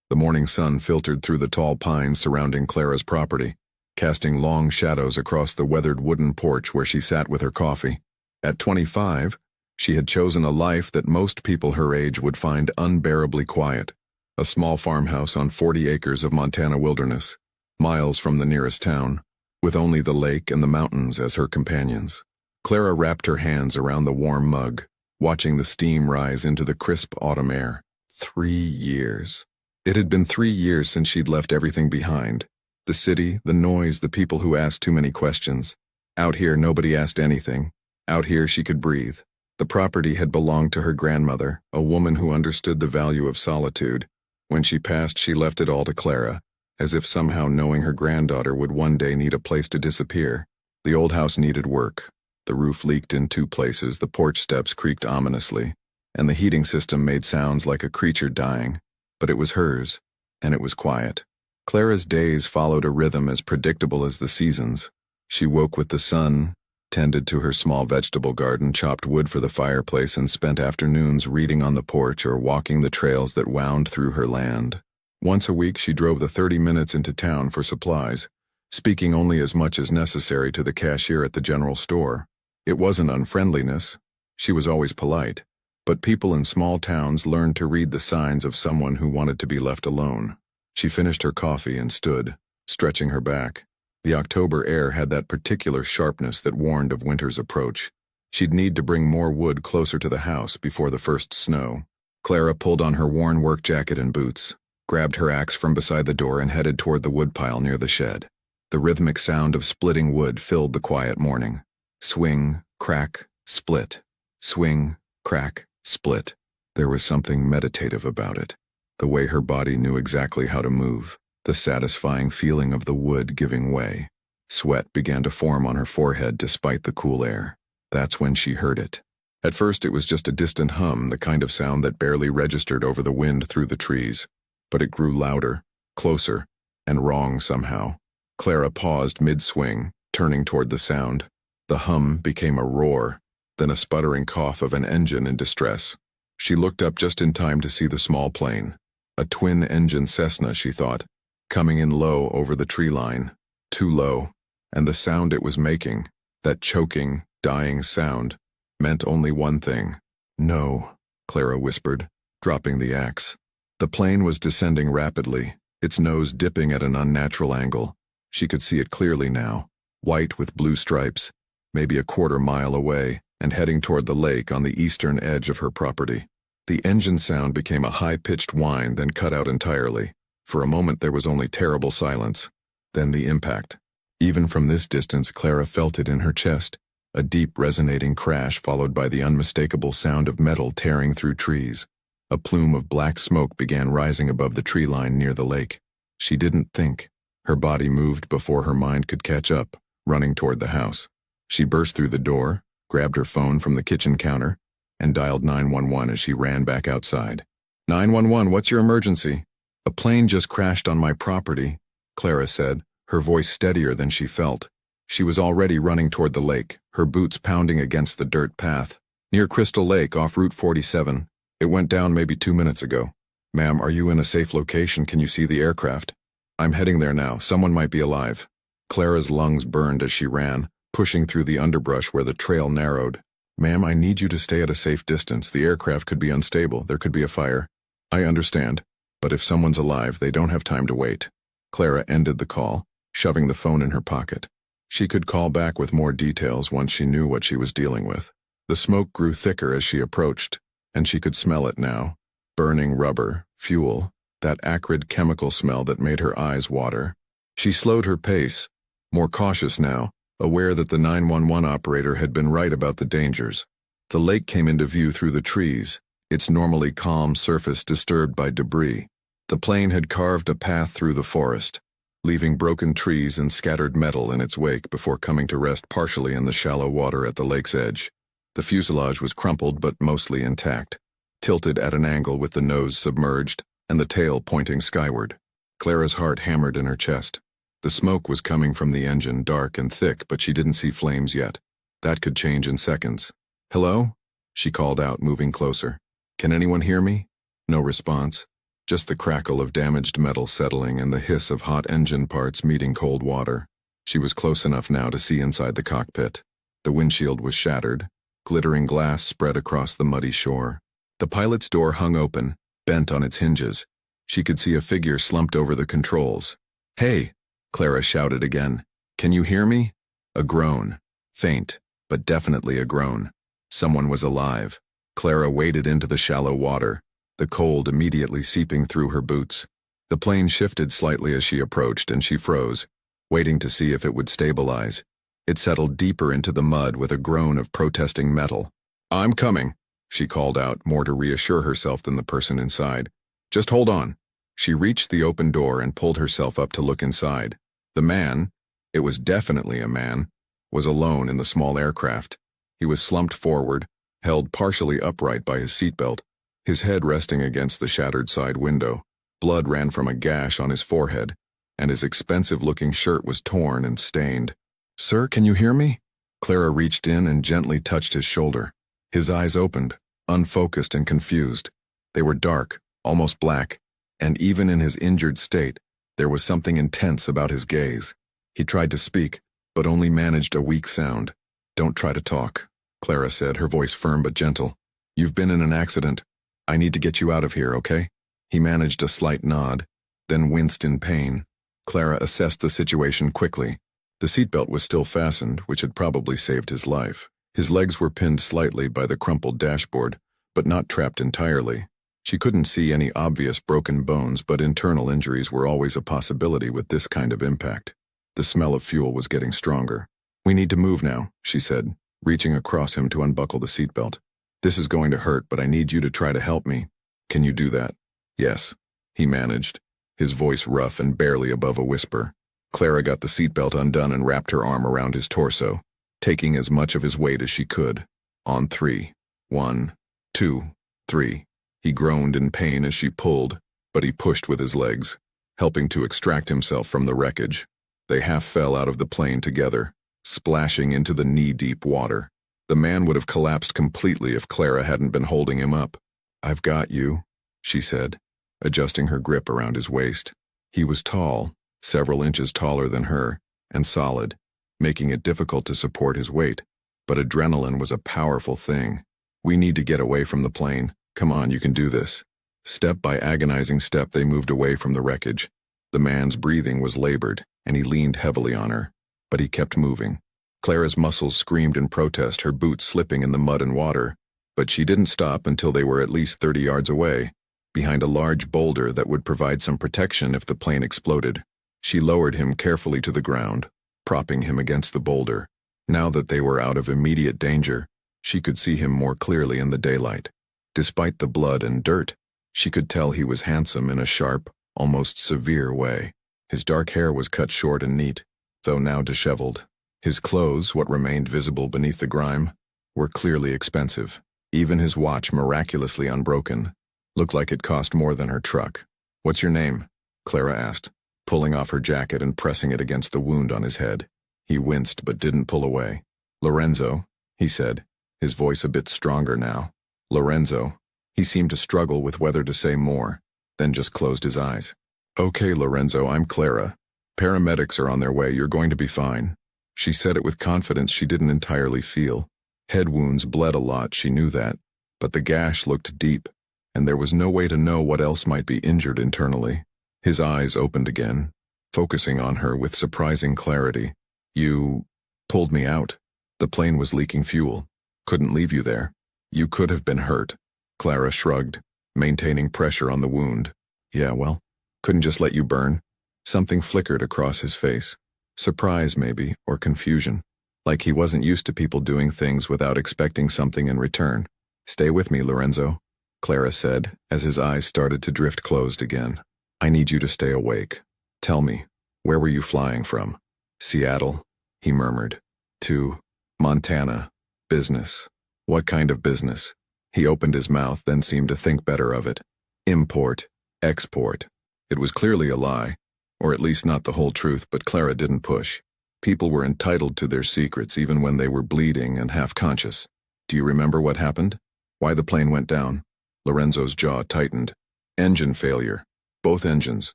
The morning sun filtered through the tall pines surrounding Clara's property, casting long shadows across the weathered wooden porch where she sat with her coffee. At 25, she had chosen a life that most people her age would find unbearably quiet. A small farmhouse on 40 acres of Montana wilderness, miles from the nearest town, with only the lake and the mountains as her companions. Clara wrapped her hands around the warm mug, watching the steam rise into the crisp autumn air. 3 years. It had been 3 years since she'd left everything behind. The city, the noise, the people who asked too many questions. Out here, nobody asked anything. Out here, she could breathe. The property had belonged to her grandmother, a woman who understood the value of solitude. When she passed, she left it all to Clara, as if somehow knowing her granddaughter would one day need a place to disappear. The old house needed work. The roof leaked in 2 places, the porch steps creaked ominously, and the heating system made sounds like a creature dying. But it was hers, and it was quiet. Clara's days followed a rhythm as predictable as the seasons. She woke with the sun, tended to her small vegetable garden, chopped wood for the fireplace, and spent afternoons reading on the porch or walking the trails that wound through her land. Once a week she drove the 30 minutes into town for supplies, speaking only as much as necessary to the cashier at the general store. It wasn't unfriendliness. She was always polite. But people in small towns learned to read the signs of someone who wanted to be left alone. She finished her coffee and stood, stretching her back. The October air had that particular sharpness that warned of winter's approach. She'd need to bring more wood closer to the house before the first snow. Clara pulled on her worn work jacket and boots, grabbed her axe from beside the door and headed toward the woodpile near the shed. The rhythmic sound of splitting wood filled the quiet morning. Swing, crack, split. Swing, crack, split. There was something meditative about it. The way her body knew exactly how to move. The satisfying feeling of the wood giving way. Sweat began to form on her forehead despite the cool air. That's when she heard it. At first it was just a distant hum, the kind of sound that barely registered over the wind through the trees. But it grew louder, closer, and wrong somehow. Clara paused mid-swing, turning toward the sound. The hum became a roar, then a sputtering cough of an engine in distress. She looked up just in time to see the small plane. A twin-engine Cessna, she thought, coming in low over the tree line. Too low. And the sound it was making, that choking, dying sound, meant only one thing. No, Clara whispered, dropping the axe. The plane was descending rapidly, its nose dipping at an unnatural angle. She could see it clearly now, white with blue stripes, maybe a quarter mile away, and heading toward the lake on the eastern edge of her property. The engine sound became a high-pitched whine, then cut out entirely. For a moment there was only terrible silence. Then the impact. Even from this distance Clara felt it in her chest, a deep resonating crash followed by the unmistakable sound of metal tearing through trees. A plume of black smoke began rising above the tree line near the lake. She didn't think. Her body moved before her mind could catch up, running toward the house. She burst through the door, grabbed her phone from the kitchen counter, and dialed 911 as she ran back outside. 911, what's your emergency? A plane just crashed on my property, Clara said, her voice steadier than she felt. She was already running toward the lake, her boots pounding against the dirt path. Near Crystal Lake off Route 47. It went down maybe 2 minutes ago. Ma'am, are you in a safe location? Can you see the aircraft? I'm heading there now. Someone might be alive. Clara's lungs burned as she ran, pushing through the underbrush where the trail narrowed. Ma'am, I need you to stay at a safe distance. The aircraft could be unstable. There could be a fire. I understand. But if someone's alive, they don't have time to wait. Clara ended the call, shoving the phone in her pocket. She could call back with more details once she knew what she was dealing with. The smoke grew thicker as she approached, and she could smell it now. Burning rubber, fuel, that acrid chemical smell that made her eyes water. She slowed her pace, more cautious now, aware that the 911 operator had been right about the dangers. The lake came into view through the trees, its normally calm surface disturbed by debris. The plane had carved a path through the forest, leaving broken trees and scattered metal in its wake before coming to rest partially in the shallow water at the lake's edge. The fuselage was crumpled but mostly intact, tilted at an angle with the nose submerged and the tail pointing skyward. Clara's heart hammered in her chest. The smoke was coming from the engine, dark and thick, but she didn't see flames yet. That could change in seconds. Hello? She called out, moving closer. Can anyone hear me? No response. just the crackle of damaged metal settling and the hiss of hot engine parts meeting cold water. She was close enough now to see inside the cockpit. The windshield was shattered. Glittering glass spread across the muddy shore. The pilot's door hung open, bent on its hinges. She could see a figure slumped over the controls. "Hey!" Clara shouted again. "Can you hear me?" A groan. Faint, but definitely a groan. Someone was alive. Clara waded into the shallow water, the cold immediately seeping through her boots. The plane shifted slightly as she approached, and she froze, waiting to see if it would stabilize. It settled deeper into the mud with a groan of protesting metal. "I'm coming," she called out, more to reassure herself than the person inside. "Just hold on." She reached the open door and pulled herself up to look inside. The man, it was definitely a man, was alone in the small aircraft. He was slumped forward, held partially upright by his seatbelt, his head resting against the shattered side window. Blood ran from a gash on his forehead, and his expensive-looking shirt was torn and stained. "Sir, can you hear me?" Clara reached in and gently touched his shoulder. His eyes opened, unfocused and confused. They were dark, almost black, and even in his injured state, there was something intense about his gaze. He tried to speak, but only managed a weak sound. "Don't try to talk," Clara said, her voice firm but gentle. "You've been in an accident. I need to get you out of here, okay?" He managed a slight nod, then winced in pain. Clara assessed the situation quickly. The seatbelt was still fastened, which had probably saved his life. His legs were pinned slightly by the crumpled dashboard, but not trapped entirely. She couldn't see any obvious broken bones, but internal injuries were always a possibility with this kind of impact. The smell of fuel was getting stronger. "We need to move now," she said, reaching across him to unbuckle the seatbelt. "This is going to hurt, but I need you to try to help me. Can you do that?" "Yes," he managed, his voice rough and barely above a whisper. Clara got the seatbelt undone and wrapped her arm around his torso, taking as much of his weight as she could. On 3. 1, 2, 3. He groaned in pain as she pulled, but he pushed with his legs, helping to extract himself from the wreckage. They half fell out of the plane together, splashing into the knee-deep water. The man would have collapsed completely if Clara hadn't been holding him up. "I've got you," she said, adjusting her grip around his waist. He was tall, several inches taller than her, and solid, making it difficult to support his weight. But adrenaline was a powerful thing. "We need to get away from the plane. Come on, you can do this." Step by agonizing step, they moved away from the wreckage. The man's breathing was labored, and he leaned heavily on her, but he kept moving. Clara's muscles screamed in protest, her boots slipping in the mud and water, but she didn't stop until they were at least 30 yards away, behind a large boulder that would provide some protection if the plane exploded. She lowered him carefully to the ground, propping him against the boulder. Now that they were out of immediate danger, she could see him more clearly in the daylight. Despite the blood and dirt, she could tell he was handsome in a sharp, almost severe way. His dark hair was cut short and neat, though now disheveled. His clothes, what remained visible beneath the grime, were clearly expensive. Even his watch, miraculously unbroken, looked like it cost more than her truck. "What's your name?" Clara asked, pulling off her jacket and pressing it against the wound on his head. He winced but didn't pull away. "Lorenzo," he said, his voice a bit stronger now. "Lorenzo." He seemed to struggle with whether to say more, then just closed his eyes. "Okay, Lorenzo, I'm Clara. Paramedics are on their way, you're going to be fine." She said it with confidence she didn't entirely feel. Head wounds bled a lot, she knew that, but the gash looked deep, and there was no way to know what else might be injured internally. His eyes opened again, focusing on her with surprising clarity. "You pulled me out. The plane was leaking fuel. Couldn't leave you there. You could have been hurt." Clara shrugged, maintaining pressure on the wound. "Yeah, well, couldn't just let you burn." Something flickered across his face. Surprise, maybe, or confusion. Like he wasn't used to people doing things without expecting something in return. "Stay with me, Lorenzo," Clara said, as his eyes started to drift closed again. "I need you to stay awake. Tell me, where were you flying from?" "Seattle," he murmured. "To Montana. Business." "What kind of business?" He opened his mouth, then seemed to think better of it. "Import, export." It was clearly a lie, or at least not the whole truth, but Clara didn't push. People were entitled to their secrets even when they were bleeding and half-conscious. "Do you remember what happened? Why the plane went down?" Lorenzo's jaw tightened. Engine failure. Both engines.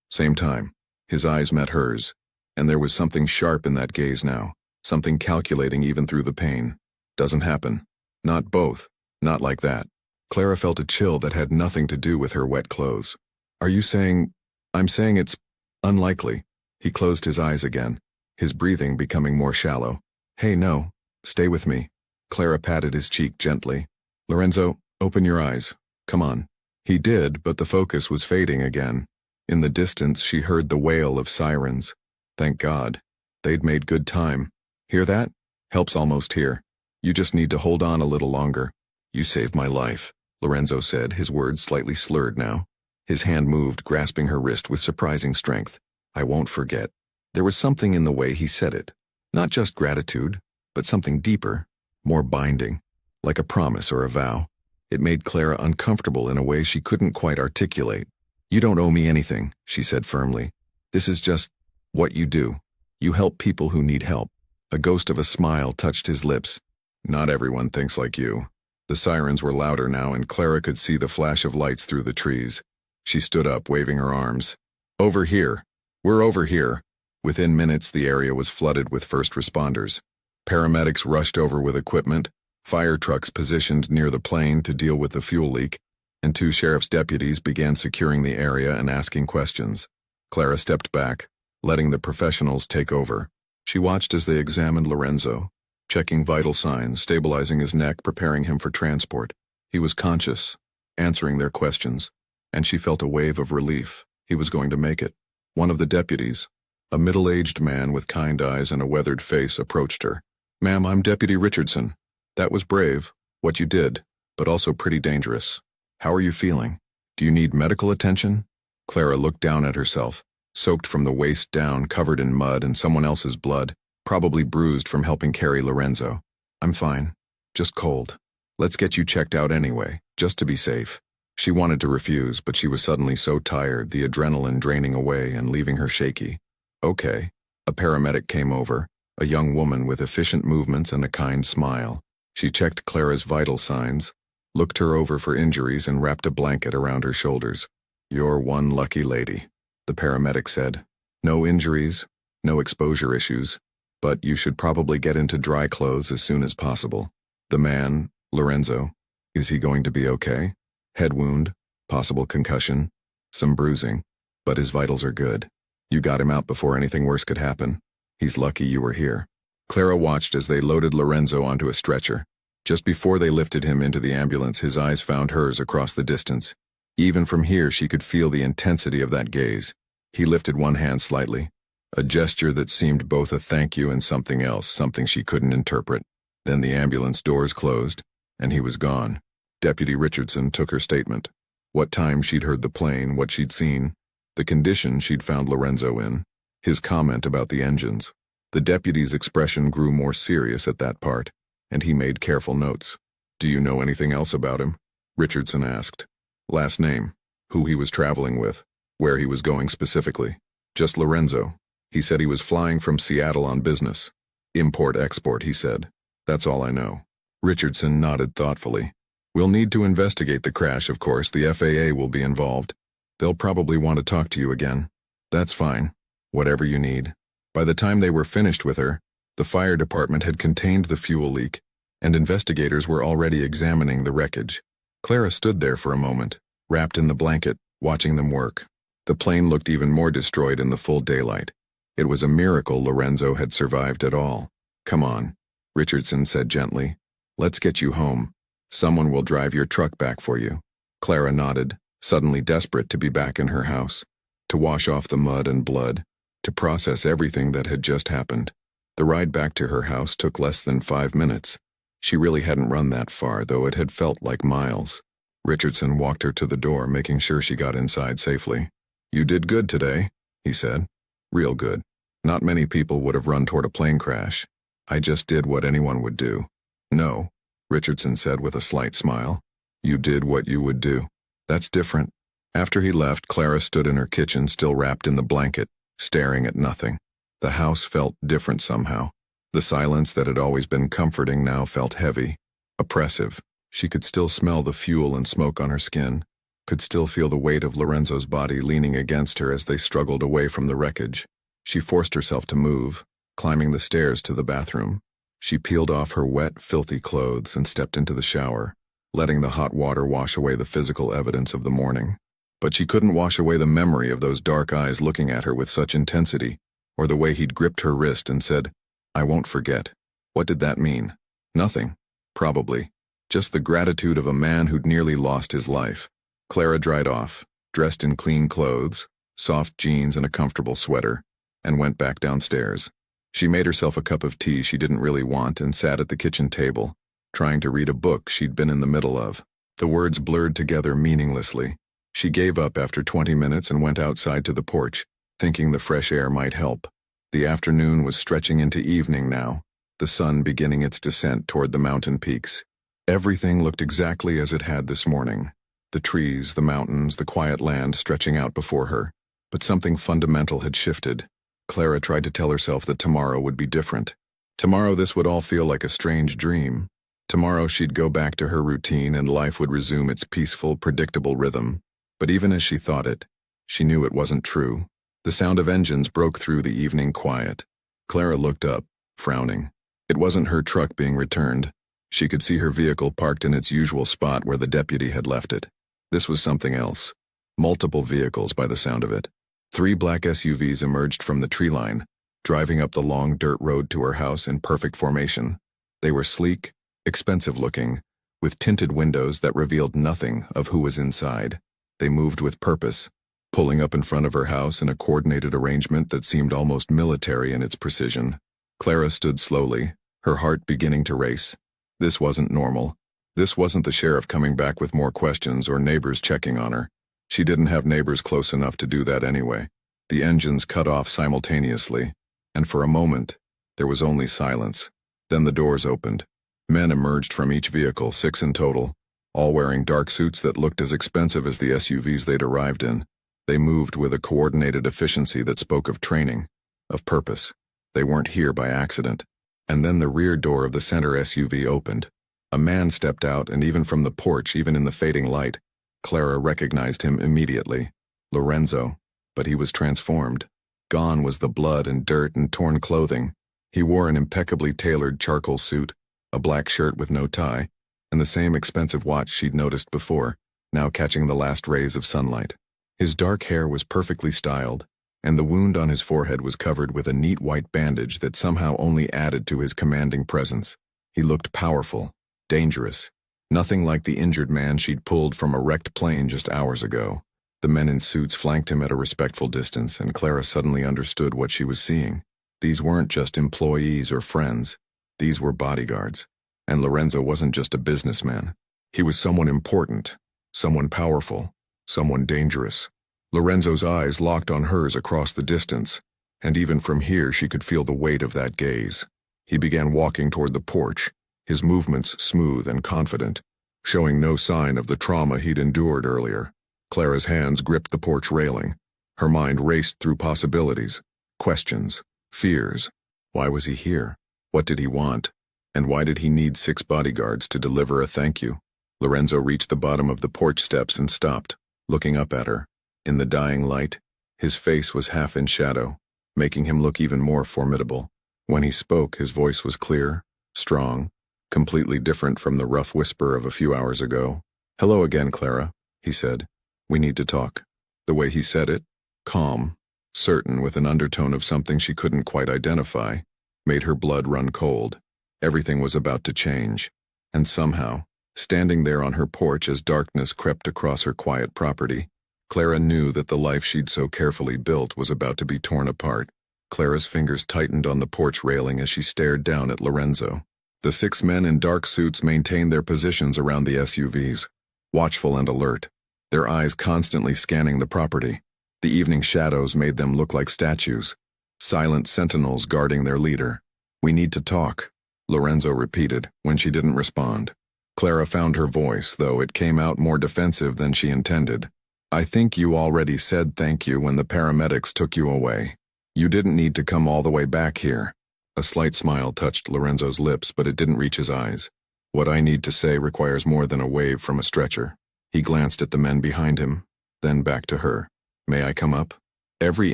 Same time. His eyes met hers. And there was something sharp in that gaze now. Something calculating even through the pain. Doesn't happen. Not both. Not like that. Clara felt a chill that had nothing to do with her wet clothes. Are you saying... I'm saying it's unlikely. He closed his eyes again, his breathing becoming more shallow. Hey, no. Stay with me. Clara patted his cheek gently. Lorenzo, open your eyes. Come on. He did, but the focus was fading again. In the distance, she heard the wail of sirens. Thank God. They'd made good time. Hear that? Help's almost here. You just need to hold on a little longer. You saved my life, Lorenzo said, his words slightly slurred now. His hand moved, grasping her wrist with surprising strength. I won't forget. There was something in the way he said it. Not just gratitude, but something deeper, more binding, like a promise or a vow. It made Clara uncomfortable in a way she couldn't quite articulate. You don't owe me anything, she said firmly. This is just what you do. You help people who need help. A ghost of a smile touched his lips. Not everyone thinks like you. The sirens were louder now, and Clara could see the flash of lights through the trees. She stood up, waving her arms. Over here. We're over here. Within minutes, the area was flooded with first responders. Paramedics rushed over with equipment, fire trucks positioned near the plane to deal with the fuel leak, and 2 sheriff's deputies began securing the area and asking questions. Clara stepped back, letting the professionals take over. She watched as they examined Lorenzo, checking vital signs, stabilizing his neck, preparing him for transport. He was conscious, answering their questions, and she felt a wave of relief. He was going to make it. One of the deputies, a middle-aged man with kind eyes and a weathered face, approached her. Ma'am, I'm Deputy Richardson. That was brave, what you did, but also pretty dangerous. How are you feeling? Do you need medical attention? Clara looked down at herself, soaked from the waist down, covered in mud and someone else's blood, probably bruised from helping carry Lorenzo. I'm fine. Just cold. Let's get you checked out anyway, just to be safe. She wanted to refuse, but she was suddenly so tired, the adrenaline draining away and leaving her shaky. Okay. A paramedic came over, a young woman with efficient movements and a kind smile. She checked Clara's vital signs, looked her over for injuries, and wrapped a blanket around her shoulders. You're one lucky lady, the paramedic said. No injuries, no exposure issues, but you should probably get into dry clothes as soon as possible. The man, Lorenzo, is he going to be okay? Head wound, possible concussion, some bruising, but his vitals are good. You got him out before anything worse could happen. He's lucky you were here. Clara watched as they loaded Lorenzo onto a stretcher. Just before they lifted him into the ambulance, his eyes found hers across the distance. Even from here, she could feel the intensity of that gaze. He lifted one hand slightly, a gesture that seemed both a thank you and something else, something she couldn't interpret. Then the ambulance doors closed, and he was gone. Deputy Richardson took her statement. What time she'd heard the plane, what she'd seen, the condition she'd found Lorenzo in, his comment about the engines. The deputy's expression grew more serious at that part, and he made careful notes. Do you know anything else about him? Richardson asked. Last name, who he was traveling with, where he was going specifically. Just Lorenzo. He said he was flying from Seattle on business. Import-export, he said. That's all I know. Richardson nodded thoughtfully. We'll need to investigate the crash, of course. The FAA will be involved. They'll probably want to talk to you again. That's fine. Whatever you need. By the time they were finished with her, the fire department had contained the fuel leak, and investigators were already examining the wreckage. Clara stood there for a moment, wrapped in the blanket, watching them work. The plane looked even more destroyed in the full daylight. It was a miracle Lorenzo had survived at all. Come on, Richardson said gently. Let's get you home. Someone will drive your truck back for you. Clara nodded, suddenly desperate to be back in her house, to wash off the mud and blood, to process everything that had just happened. The ride back to her house took less than 5 minutes. She really hadn't run that far, though it had felt like miles. Richardson walked her to the door, making sure she got inside safely. You did good today, he said. Real good. Not many people would have run toward a plane crash. I just did what anyone would do. No, Richardson said with a slight smile. You did what you would do. That's different. After he left, Clara stood in her kitchen, still wrapped in the blanket, staring at nothing. The house felt different somehow. The silence that had always been comforting now felt heavy, oppressive. She could still smell the fuel and smoke on her skin. could still feel the weight of Lorenzo's body leaning against her as they struggled away from the wreckage. She forced herself to move, climbing the stairs to the bathroom. She peeled off her wet, filthy clothes and stepped into the shower, letting the hot water wash away the physical evidence of the morning. But she couldn't wash away the memory of those dark eyes looking at her with such intensity, or the way he'd gripped her wrist and said, "I won't forget." What did that mean? Nothing. Probably. Just the gratitude of a man who'd nearly lost his life. Clara dried off, dressed in clean clothes, soft jeans and a comfortable sweater, and went back downstairs. She made herself a cup of tea she didn't really want and sat at the kitchen table, trying to read a book she'd been in the middle of. The words blurred together meaninglessly. She gave up after 20 minutes and went outside to the porch, thinking the fresh air might help. The afternoon was stretching into evening now, the sun beginning its descent toward the mountain peaks. Everything looked exactly as it had this morning. The trees, the mountains, the quiet land stretching out before her. But something fundamental had shifted. Clara tried to tell herself that tomorrow would be different. Tomorrow this would all feel like a strange dream. Tomorrow she'd go back to her routine and life would resume its peaceful, predictable rhythm. But even as she thought it, she knew it wasn't true. The sound of engines broke through the evening quiet. Clara looked up, frowning. It wasn't her truck being returned. She could see her vehicle parked in its usual spot where the deputy had left it. This was something else. Multiple vehicles by the sound of it. 3 black SUVs emerged from the tree line, driving up the long dirt road to her house in perfect formation. They were sleek, expensive-looking, with tinted windows that revealed nothing of who was inside. They moved with purpose, pulling up in front of her house in a coordinated arrangement that seemed almost military in its precision. Clara stood slowly, her heart beginning to race. This wasn't normal. This wasn't the sheriff coming back with more questions or neighbors checking on her. She didn't have neighbors close enough to do that anyway. The engines cut off simultaneously, and for a moment, there was only silence. Then the doors opened. Men emerged from each vehicle, 6 in total, all wearing dark suits that looked as expensive as the SUVs they'd arrived in. They moved with a coordinated efficiency that spoke of training, of purpose. They weren't here by accident. And then the rear door of the center SUV opened. A man stepped out, and even from the porch, even in the fading light, Clara recognized him immediately. Lorenzo. But he was transformed. Gone was the blood and dirt and torn clothing. He wore an impeccably tailored charcoal suit, a black shirt with no tie, and the same expensive watch she'd noticed before, now catching the last rays of sunlight. His dark hair was perfectly styled, and the wound on his forehead was covered with a neat white bandage that somehow only added to his commanding presence. He looked powerful, dangerous, nothing like the injured man she'd pulled from a wrecked plane just hours ago. The men in suits flanked him at a respectful distance, and Clara suddenly understood what she was seeing. These weren't just employees or friends. These were bodyguards. And Lorenzo wasn't just a businessman. He was someone important, someone powerful, someone dangerous. Lorenzo's eyes locked on hers across the distance, and even from here she could feel the weight of that gaze. He began walking toward the porch, his movements smooth and confident, showing no sign of the trauma he'd endured earlier. Clara's hands gripped the porch railing. Her mind raced through possibilities, questions, fears. Why was he here? What did he want? And why did he need 6 bodyguards to deliver a thank you? Lorenzo reached the bottom of the porch steps and stopped, looking up at her. In the dying light, his face was half in shadow, making him look even more formidable. When he spoke, his voice was clear, strong, completely different from the rough whisper of a few hours ago. "Hello again, Clara," he said. "We need to talk." The way he said it, calm, certain with an undertone of something she couldn't quite identify, made her blood run cold. Everything was about to change. And somehow, standing there on her porch as darkness crept across her quiet property, Clara knew that the life she'd so carefully built was about to be torn apart. Clara's fingers tightened on the porch railing as she stared down at Lorenzo. The 6 men in dark suits maintained their positions around the SUVs, watchful and alert, their eyes constantly scanning the property. The evening shadows made them look like statues, silent sentinels guarding their leader. "We need to talk," Lorenzo repeated when she didn't respond. Clara found her voice, though it came out more defensive than she intended. "I think you already said thank you when the paramedics took you away. You didn't need to come all the way back here." A slight smile touched Lorenzo's lips, but it didn't reach his eyes. "What I need to say requires more than a wave from a stretcher." He glanced at the men behind him, then back to her. May I come up? Every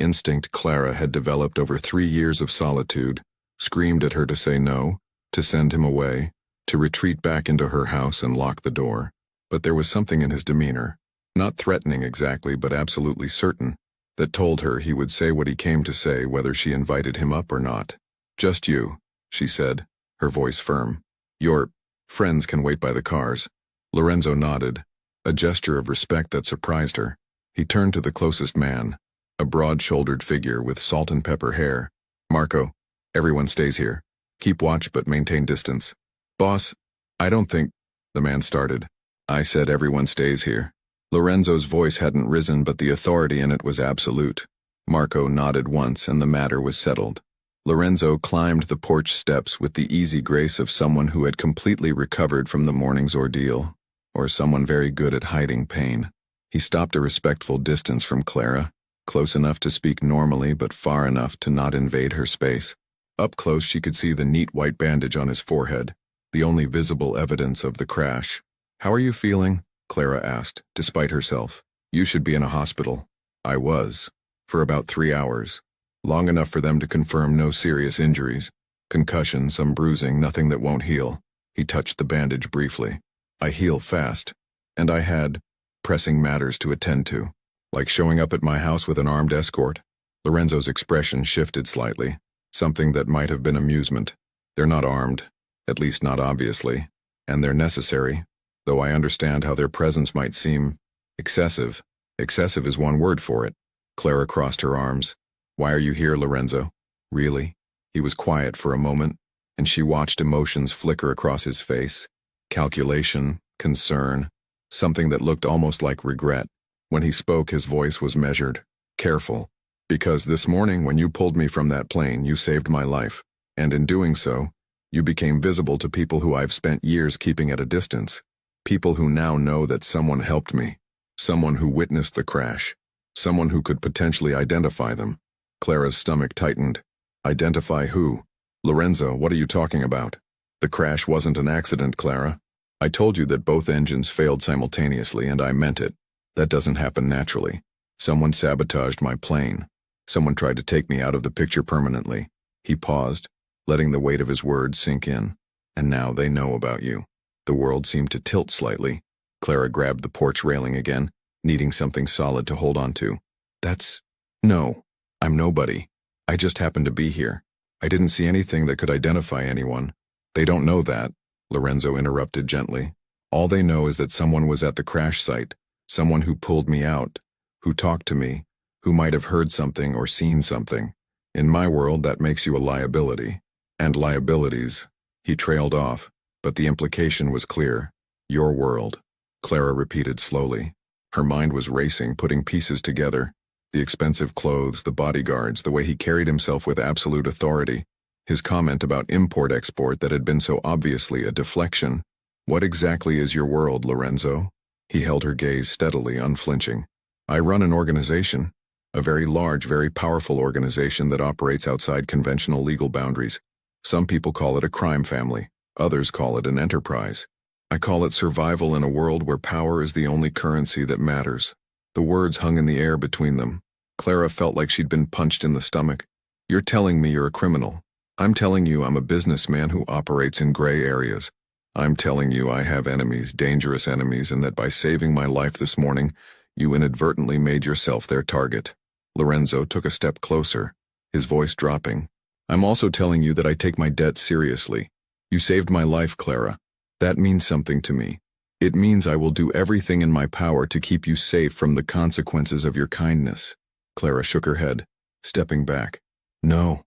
instinct Clara had developed over 3 years of solitude screamed at her to say no, to send him away, to retreat back into her house and lock the door. But there was something in his demeanor, not threatening exactly but absolutely certain, that told her he would say what he came to say whether she invited him up or not. Just you, she said, her voice firm. Your friends can wait by the cars. Lorenzo nodded, a gesture of respect that surprised her. He turned to the closest man, a broad-shouldered figure with salt and pepper hair. Marco, everyone stays here. Keep watch but maintain distance. Boss, I don't think, the man started. I said everyone stays here. Lorenzo's voice hadn't risen, but the authority in it was absolute. Marco nodded once and the matter was settled. Lorenzo climbed the porch steps with the easy grace of someone who had completely recovered from the morning's ordeal, or someone very good at hiding pain. He stopped a respectful distance from Clara, close enough to speak normally but far enough to not invade her space. Up close she could see the neat white bandage on his forehead, the only visible evidence of the crash. How are you feeling? Clara asked, despite herself. You should be in a hospital. I was. For about 3 hours. Long enough for them to confirm no serious injuries. Concussion, some bruising, nothing that won't heal. He touched the bandage briefly. I heal fast. And I had pressing matters to attend to. Like showing up at my house with an armed escort. Lorenzo's expression shifted slightly. Something that might have been amusement. They're not armed. At least not obviously. And they're necessary. Though I understand how their presence might seem excessive. Excessive is one word for it. Clara crossed her arms. Why are you here, Lorenzo? Really? He was quiet for a moment, and she watched emotions flicker across his face. Calculation, concern, something that looked almost like regret. When he spoke, his voice was measured, careful. Because this morning, when you pulled me from that plane, you saved my life. And in doing so, you became visible to people who I've spent years keeping at a distance. People who now know that someone helped me, someone who witnessed the crash, someone who could potentially identify them. Clara's stomach tightened. Identify who? Lorenzo, what are you talking about? The crash wasn't an accident, Clara. I told you that both engines failed simultaneously, and I meant it. That doesn't happen naturally. Someone sabotaged my plane. Someone tried to take me out of the picture permanently. He paused, letting the weight of his words sink in. And now they know about you. The world seemed to tilt slightly. Clara grabbed the porch railing again, needing something solid to hold on to. No, I'm nobody. I just happened to be here. I didn't see anything that could identify anyone. They don't know that, Lorenzo interrupted gently. All they know is that someone was at the crash site, someone who pulled me out, who talked to me, who might have heard something or seen something. In my world, that makes you a liability. And liabilities, he trailed off. But the implication was clear. Your world, Clara repeated slowly. Her mind was racing, putting pieces together. The expensive clothes, the bodyguards, the way he carried himself with absolute authority. His comment about import-export that had been so obviously a deflection. What exactly is your world, Lorenzo? He held her gaze steadily, unflinching. I run an organization. A very large, very powerful organization that operates outside conventional legal boundaries. Some people call it a crime family. Others call it an enterprise. I call it survival in a world where power is the only currency that matters. The words hung in the air between them. Clara felt like she'd been punched in the stomach. You're telling me you're a criminal. I'm telling you I'm a businessman who operates in gray areas. I'm telling you I have enemies, dangerous enemies, and that by saving my life this morning, you inadvertently made yourself their target. Lorenzo took a step closer, his voice dropping. I'm also telling you that I take my debt seriously. You saved my life, Clara. That means something to me. It means I will do everything in my power to keep you safe from the consequences of your kindness. Clara shook her head, stepping back. No,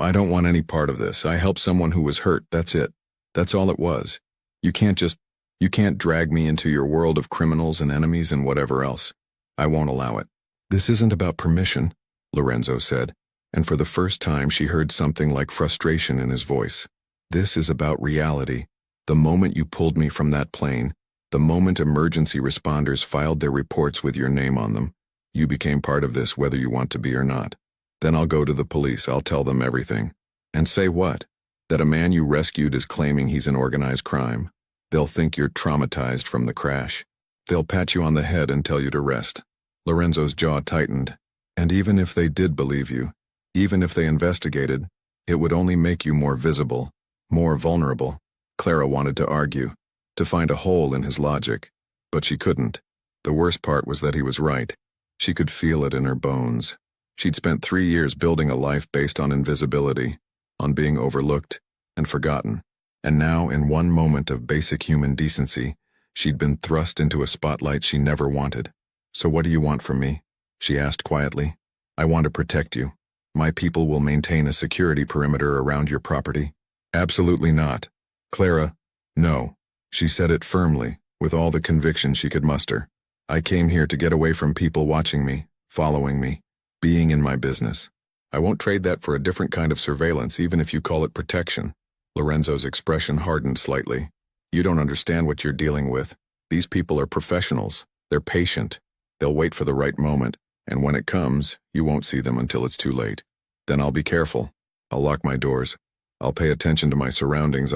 I don't want any part of this. I helped someone who was hurt, that's it. That's all it was. You can't drag me into your world of criminals and enemies and whatever else. I won't allow it. This isn't about permission, Lorenzo said, and for the first time she heard something like frustration in his voice. This is about reality. The moment you pulled me from that plane, the moment emergency responders filed their reports with your name on them, you became part of this whether you want to be or not. Then I'll go to the police, I'll tell them everything. And say what? That a man you rescued is claiming he's an organized crime. They'll think you're traumatized from the crash. They'll pat you on the head and tell you to rest. Lorenzo's jaw tightened. And even if they did believe you, even if they investigated, it would only make you more visible, more vulnerable. Clara wanted to argue, to find a hole in his logic, but she couldn't. The worst part was that he was right. She could feel it in her bones. She'd spent 3 years building a life based on invisibility, on being overlooked and forgotten. And now, in one moment of basic human decency, she'd been thrust into a spotlight she never wanted. "So what do you want from me?" she asked quietly. "I want to protect you. My people will maintain a security perimeter around your property." "Absolutely not." "Clara, no." She said it firmly, with all the conviction she could muster. "I came here to get away from people watching me, following me, being in my business. I won't trade that for a different kind of surveillance, even if you call it protection." Lorenzo's expression hardened slightly. "You don't understand what you're dealing with. These people are professionals. They're patient. They'll wait for the right moment, and when it comes, you won't see them until it's too late. Then I'll be careful. I'll lock my doors. I'll pay attention to my surroundings.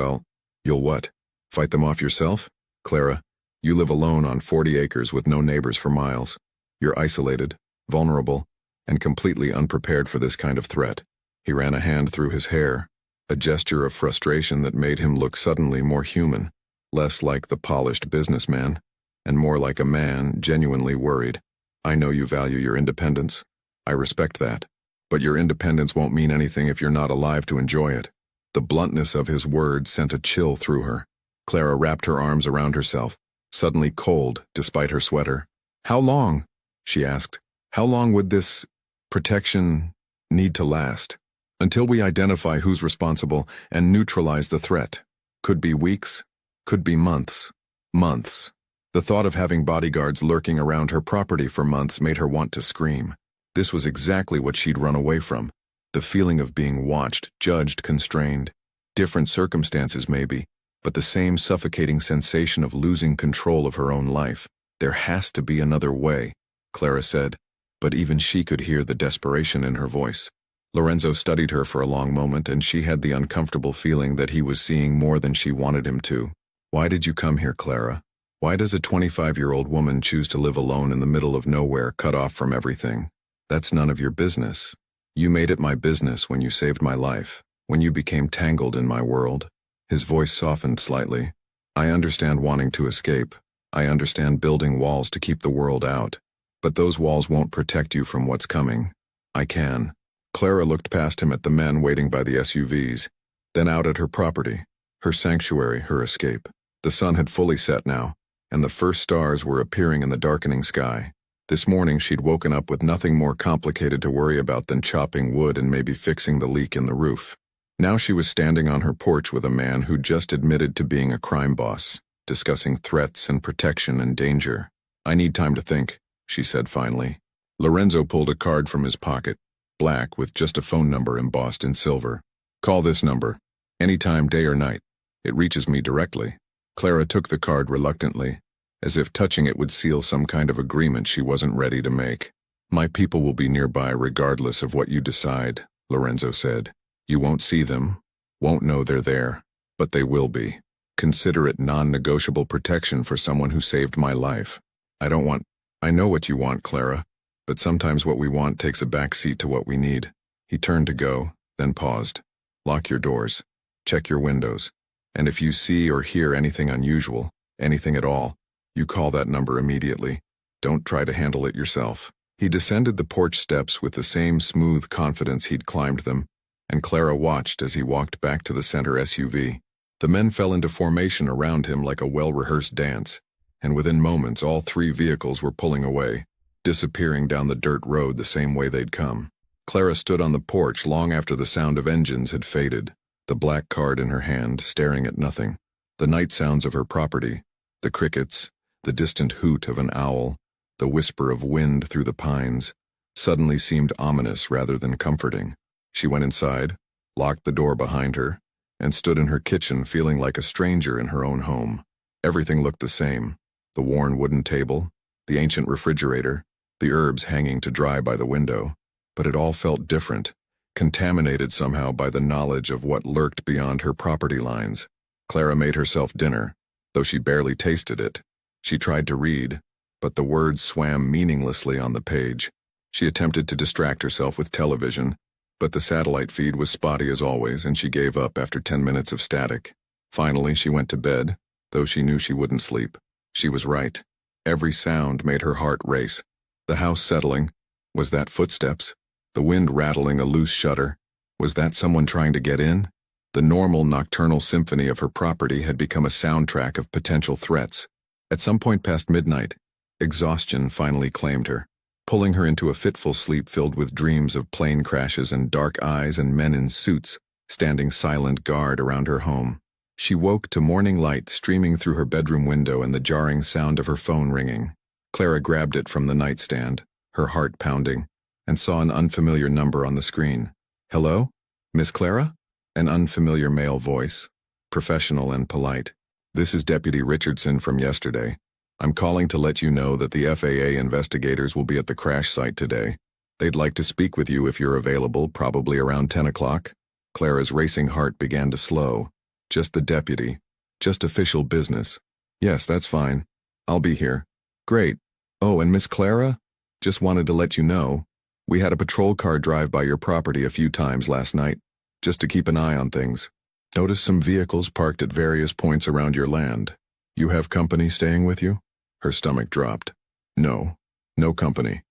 You'll what? Fight them off yourself? Clara, you live alone on 40 acres with no neighbors for miles. You're isolated, vulnerable, and completely unprepared for this kind of threat." He ran a hand through his hair, a gesture of frustration that made him look suddenly more human, less like the polished businessman, and more like a man genuinely worried. "I know you value your independence. I respect that. But your independence won't mean anything if you're not alive to enjoy it." The bluntness of his words sent a chill through her. Clara wrapped her arms around herself, suddenly cold despite her sweater. "How long?" she asked. "How long would this protection need to last? Until we identify who's responsible and neutralize the threat. Could be weeks, could be months. Months." The thought of having bodyguards lurking around her property for months made her want to scream. This was exactly what she'd run away from. The feeling of being watched, judged, constrained. Different circumstances maybe, but the same suffocating sensation of losing control of her own life. "There has to be another way," Clara said, but even she could hear the desperation in her voice. Lorenzo studied her for a long moment, and she had the uncomfortable feeling that he was seeing more than she wanted him to. "Why did you come here, Clara? Why does a 25-year-old woman choose to live alone in the middle of nowhere, cut off from everything? That's none of your business. You made it my business when you saved my life, when you became tangled in my world." His voice softened slightly. "I understand wanting to escape. I understand building walls to keep the world out. But those walls won't protect you from what's coming. I can." Clara looked past him at the men waiting by the SUVs, then out at her property, her sanctuary, her escape. The sun had fully set now, and the first stars were appearing in the darkening sky. This morning she'd woken up with nothing more complicated to worry about than chopping wood and maybe fixing the leak in the roof. Now she was standing on her porch with a man who'd just admitted to being a crime boss, discussing threats and protection and danger. "I need time to think," she said finally. Lorenzo pulled a card from his pocket, black with just a phone number embossed in silver. "Call this number. Anytime, day or night. It reaches me directly." Clara took the card reluctantly, as if touching it would seal some kind of agreement she wasn't ready to make. "My people will be nearby regardless of what you decide," Lorenzo said. "You won't see them, won't know they're there, but they will be. Consider it non-negotiable protection for someone who saved my life. I know what you want, Clara, but sometimes what we want takes a back seat to what we need." He turned to go, then paused. "Lock your doors. Check your windows. And if you see or hear anything unusual, anything at all, you call that number immediately. Don't try to handle it yourself." He descended the porch steps with the same smooth confidence he'd climbed them, and Clara watched as he walked back to the center SUV. The men fell into formation around him like a well-rehearsed dance, and within moments all 3 vehicles were pulling away, disappearing down the dirt road the same way they'd come. Clara stood on the porch long after the sound of engines had faded, the black card in her hand, staring at nothing. The night sounds of her property, the crickets, the distant hoot of an owl, the whisper of wind through the pines, suddenly seemed ominous rather than comforting. She went inside, locked the door behind her, and stood in her kitchen feeling like a stranger in her own home. Everything looked the same: the worn wooden table, the ancient refrigerator, the herbs hanging to dry by the window. But it all felt different, contaminated somehow by the knowledge of what lurked beyond her property lines. Clara made herself dinner, though she barely tasted it. She tried to read, but the words swam meaninglessly on the page. She attempted to distract herself with television, but the satellite feed was spotty as always, and she gave up after 10 minutes of static. Finally, she went to bed, though she knew she wouldn't sleep. She was right. Every sound made her heart race. The house settling. Was that footsteps? The wind rattling a loose shutter. Was that someone trying to get in? The normal nocturnal symphony of her property had become a soundtrack of potential threats. At some point past midnight, exhaustion finally claimed her, pulling her into a fitful sleep filled with dreams of plane crashes and dark eyes and men in suits standing silent guard around her home. She woke to morning light streaming through her bedroom window and the jarring sound of her phone ringing. Clara grabbed it from the nightstand, her heart pounding, and saw an unfamiliar number on the screen. "Hello? Miss Clara?" An unfamiliar male voice, professional and polite. "This is Deputy Richardson from yesterday. I'm calling to let you know that the FAA investigators will be at the crash site today. They'd like to speak with you if you're available, probably around 10 o'clock. Clara's racing heart began to slow. "Just the deputy. Just official business. Yes, that's fine. I'll be here." "Great. Oh, and Miss Clara? Just wanted to let you know. We had a patrol car drive by your property a few times last night, just to keep an eye on things. Noticed some vehicles parked at various points around your land. You have company staying with you?" Her stomach dropped. "No. No company."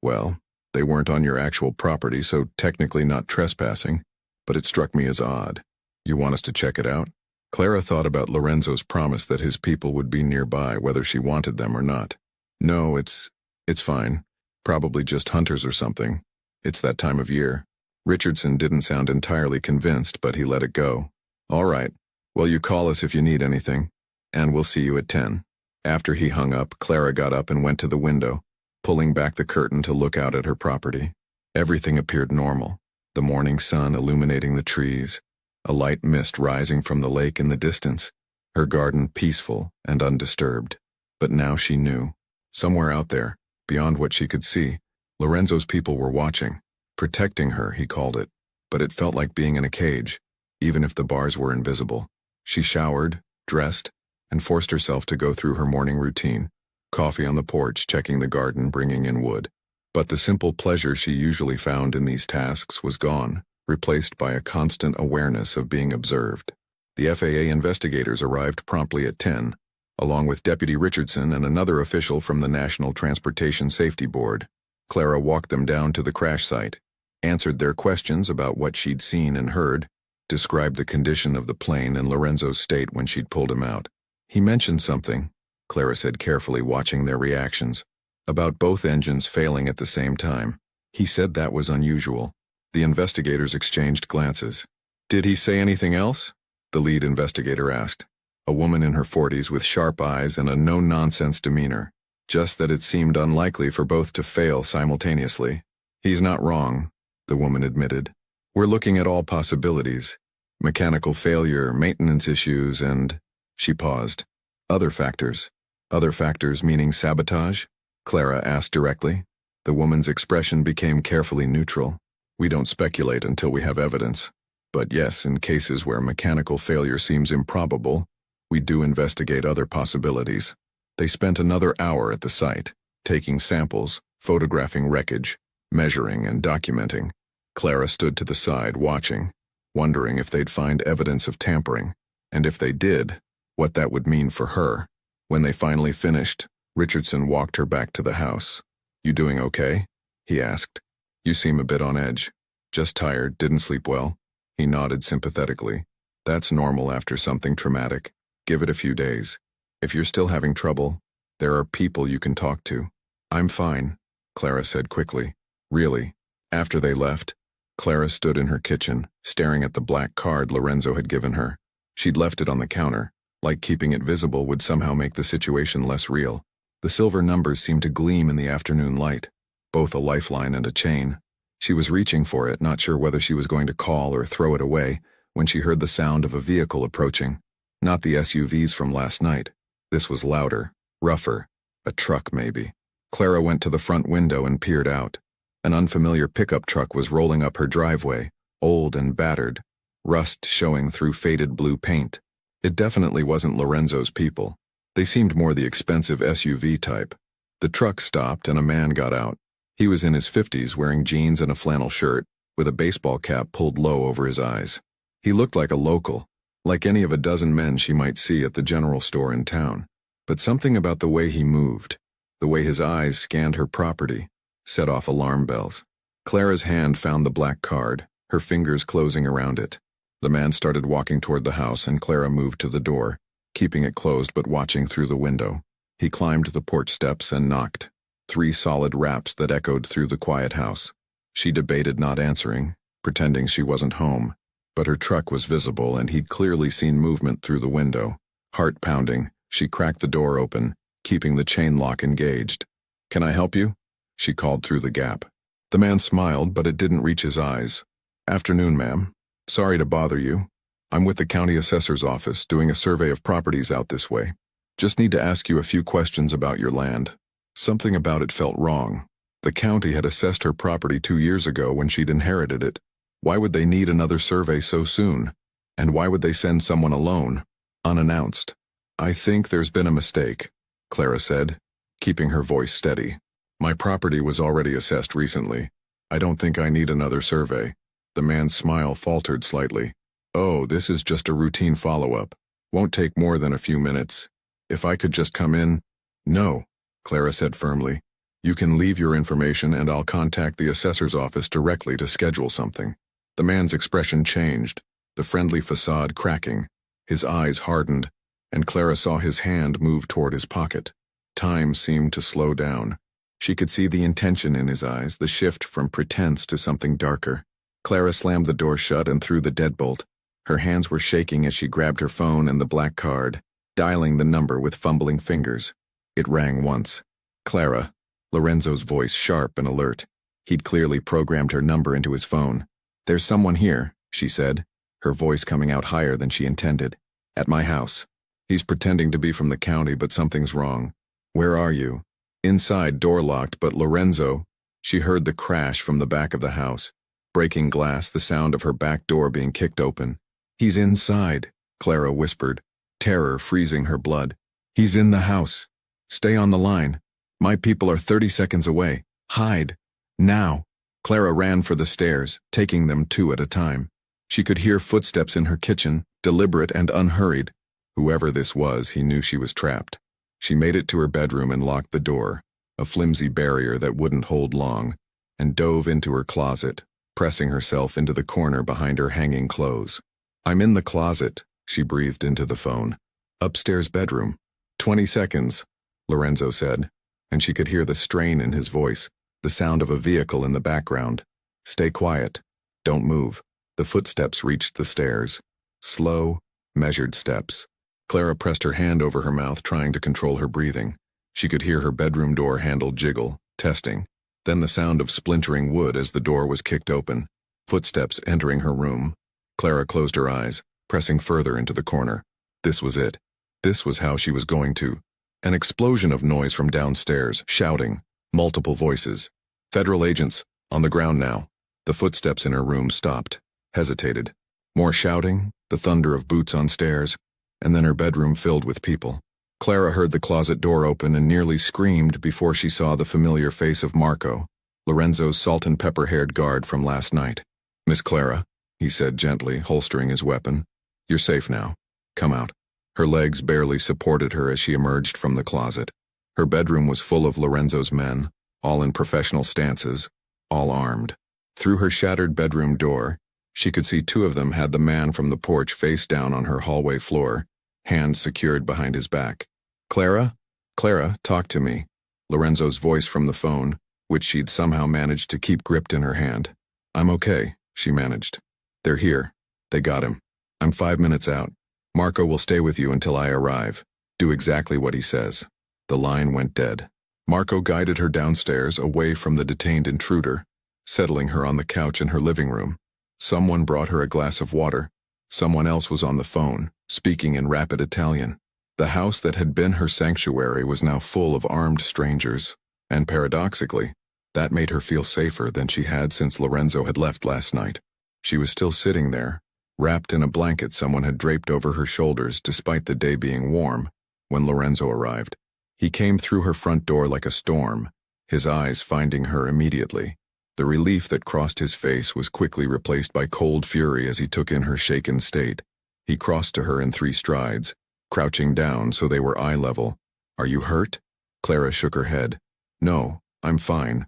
Well, they weren't on your actual property, so technically not trespassing, but it struck me as odd. You want us to check it out?" Clara thought about Lorenzo's promise that his people would be nearby whether she wanted them or not. "No, it's fine. Probably just hunters or something. It's that time of year." Richardson didn't sound entirely convinced, but he let it go. "All right. Well, you call us if you need anything, and we'll see you at 10. After he hung up, Clara got up and went to the window, pulling back the curtain to look out at her property. Everything appeared normal. The morning sun illuminating the trees, a light mist rising from the lake in the distance, her garden peaceful and undisturbed. But now she knew. Somewhere out there, beyond what she could see, Lorenzo's people were watching. Protecting her, he called it, but it felt like being in a cage, even if the bars were invisible. She showered, dressed, and forced herself to go through her morning routine, coffee on the porch, checking the garden, bringing in wood. But the simple pleasure she usually found in these tasks was gone, replaced by a constant awareness of being observed. The FAA investigators arrived promptly at 10, along with Deputy Richardson and another official from the National Transportation Safety Board. Clara walked them down to the crash site, answered their questions about what she'd seen and heard, described the condition of the plane and Lorenzo's state when she'd pulled him out. "He mentioned something," Clara said carefully, watching their reactions, "about both engines failing at the same time. He said that was unusual." The investigators exchanged glances. "Did he say anything else?" the lead investigator asked, a woman in her 40s with sharp eyes and a no-nonsense demeanor. "Just that it seemed unlikely for both to fail simultaneously." "He's not wrong," the woman admitted. "We're looking at all possibilities. Mechanical failure, maintenance issues, and—" She paused. "Other factors." "Other factors meaning sabotage?" Clara asked directly. The woman's expression became carefully neutral. "We don't speculate until we have evidence. But yes, in cases where mechanical failure seems improbable, we do investigate other possibilities." They spent another hour at the site, taking samples, photographing wreckage, measuring and documenting. Clara stood to the side, watching, wondering if they'd find evidence of tampering, and if they did, what that would mean for her. When they finally finished, Richardson walked her back to the house. "You doing okay?" he asked. "You seem a bit on edge." "Just tired, didn't sleep well." He nodded sympathetically. "That's normal after something traumatic. Give it a few days. If you're still having trouble, there are people you can talk to." "I'm fine," Clara said quickly. "Really?" After they left, Clara stood in her kitchen, staring at the black card Lorenzo had given her. She'd left it on the counter, like keeping it visible would somehow make the situation less real. The silver numbers seemed to gleam in the afternoon light, both a lifeline and a chain. She was reaching for it, not sure whether she was going to call or throw it away, when she heard the sound of a vehicle approaching. Not the SUVs from last night. This was louder, rougher. A truck, maybe. Clara went to the front window and peered out. An unfamiliar pickup truck was rolling up her driveway, old and battered, rust showing through faded blue paint. It definitely wasn't Lorenzo's people. They seemed more the expensive SUV type. The truck stopped and a man got out. He was in his 50s, wearing jeans and a flannel shirt, with a baseball cap pulled low over his eyes. He looked like a local, like any of a dozen men she might see at the general store in town. But something about the way he moved, the way his eyes scanned her property, set off alarm bells. Clara's hand found the black card, her fingers closing around it. The man started walking toward the house and Clara moved to the door, keeping it closed but watching through the window. He climbed the porch steps and knocked. 3 solid raps that echoed through the quiet house. She debated not answering, pretending she wasn't home. But her truck was visible and he'd clearly seen movement through the window. Heart pounding, she cracked the door open, keeping the chain lock engaged. "Can I help you?" she called through the gap. The man smiled, but it didn't reach his eyes. "Afternoon, ma'am. Sorry to bother you. I'm with the county assessor's office doing a survey of properties out this way. Just need to ask you a few questions about your land." Something about it felt wrong. The county had assessed her property 2 years ago when she'd inherited it. Why would they need another survey so soon? And why would they send someone alone, unannounced? "I think there's been a mistake," Clara said, keeping her voice steady. "My property was already assessed recently. I don't think I need another survey." The man's smile faltered slightly. "Oh, this is just a routine follow-up. Won't take more than a few minutes. If I could just come in—" "No," Clara said firmly. "You can leave your information and I'll contact the assessor's office directly to schedule something." The man's expression changed, the friendly facade cracking. His eyes hardened, and Clara saw his hand move toward his pocket. Time seemed to slow down. She could see the intention in his eyes, the shift from pretense to something darker. Clara slammed the door shut and threw the deadbolt. Her hands were shaking as she grabbed her phone and the black card, dialing the number with fumbling fingers. It rang once. "Clara," Lorenzo's voice sharp and alert. He'd clearly programmed her number into his phone. "There's someone here," she said, her voice coming out higher than she intended. "At my house. He's pretending to be from the county, but something's wrong. Where are you?" Inside, door locked, but Lorenzo. She heard the crash from the back of the house. Breaking glass, the sound of her back door being kicked open. "He's inside," Clara whispered, terror freezing her blood. "He's in the house. Stay on the line. My people are 30 seconds away. Hide. Now." Clara ran for the stairs, taking them 2 at a time. She could hear footsteps in her kitchen, deliberate and unhurried. Whoever this was, he knew she was trapped. She made it to her bedroom and locked the door, a flimsy barrier that wouldn't hold long, and dove into her closet, pressing herself into the corner behind her hanging clothes. "I'm in the closet," she breathed into the phone. "Upstairs bedroom." 20 seconds, Lorenzo said, and she could hear the strain in his voice, the sound of a vehicle in the background. "Stay quiet. Don't move." The footsteps reached the stairs. Slow, measured steps. Clara pressed her hand over her mouth, trying to control her breathing. She could hear her bedroom door handle jiggle, testing. Then the sound of splintering wood as the door was kicked open. Footsteps entering her room. Clara closed her eyes, pressing further into the corner. This was it. This was how she was going to. An explosion of noise from downstairs, shouting, multiple voices. "Federal agents, on the ground now." The footsteps in her room stopped, hesitated. More shouting, the thunder of boots on stairs, and then her bedroom filled with people. Clara heard the closet door open and nearly screamed before she saw the familiar face of Marco, Lorenzo's salt and pepper-haired guard from last night. "Miss Clara," he said gently, holstering his weapon. "You're safe now. Come out." Her legs barely supported her as she emerged from the closet. Her bedroom was full of Lorenzo's men, all in professional stances, all armed. Through her shattered bedroom door, she could see 2 of them had the man from the porch face down on her hallway floor, hands secured behind his back. "Clara? Clara, talk to me." Lorenzo's voice from the phone, which she'd somehow managed to keep gripped in her hand. "I'm okay," she managed. "They're here. They got him. I'm 5 minutes out. Marco will stay with you until I arrive. Do exactly what he says." The line went dead. Marco guided her downstairs, away from the detained intruder, settling her on the couch in her living room. Someone brought her a glass of water. Someone else was on the phone, speaking in rapid Italian. The house that had been her sanctuary was now full of armed strangers, and paradoxically, that made her feel safer than she had since Lorenzo had left last night. She was still sitting there, wrapped in a blanket someone had draped over her shoulders despite the day being warm, when Lorenzo arrived. He came through her front door like a storm, his eyes finding her immediately. The relief that crossed his face was quickly replaced by cold fury as he took in her shaken state. He crossed to her in 3 strides, crouching down so they were eye level. "Are you hurt?" Clara shook her head. "No, I'm fine.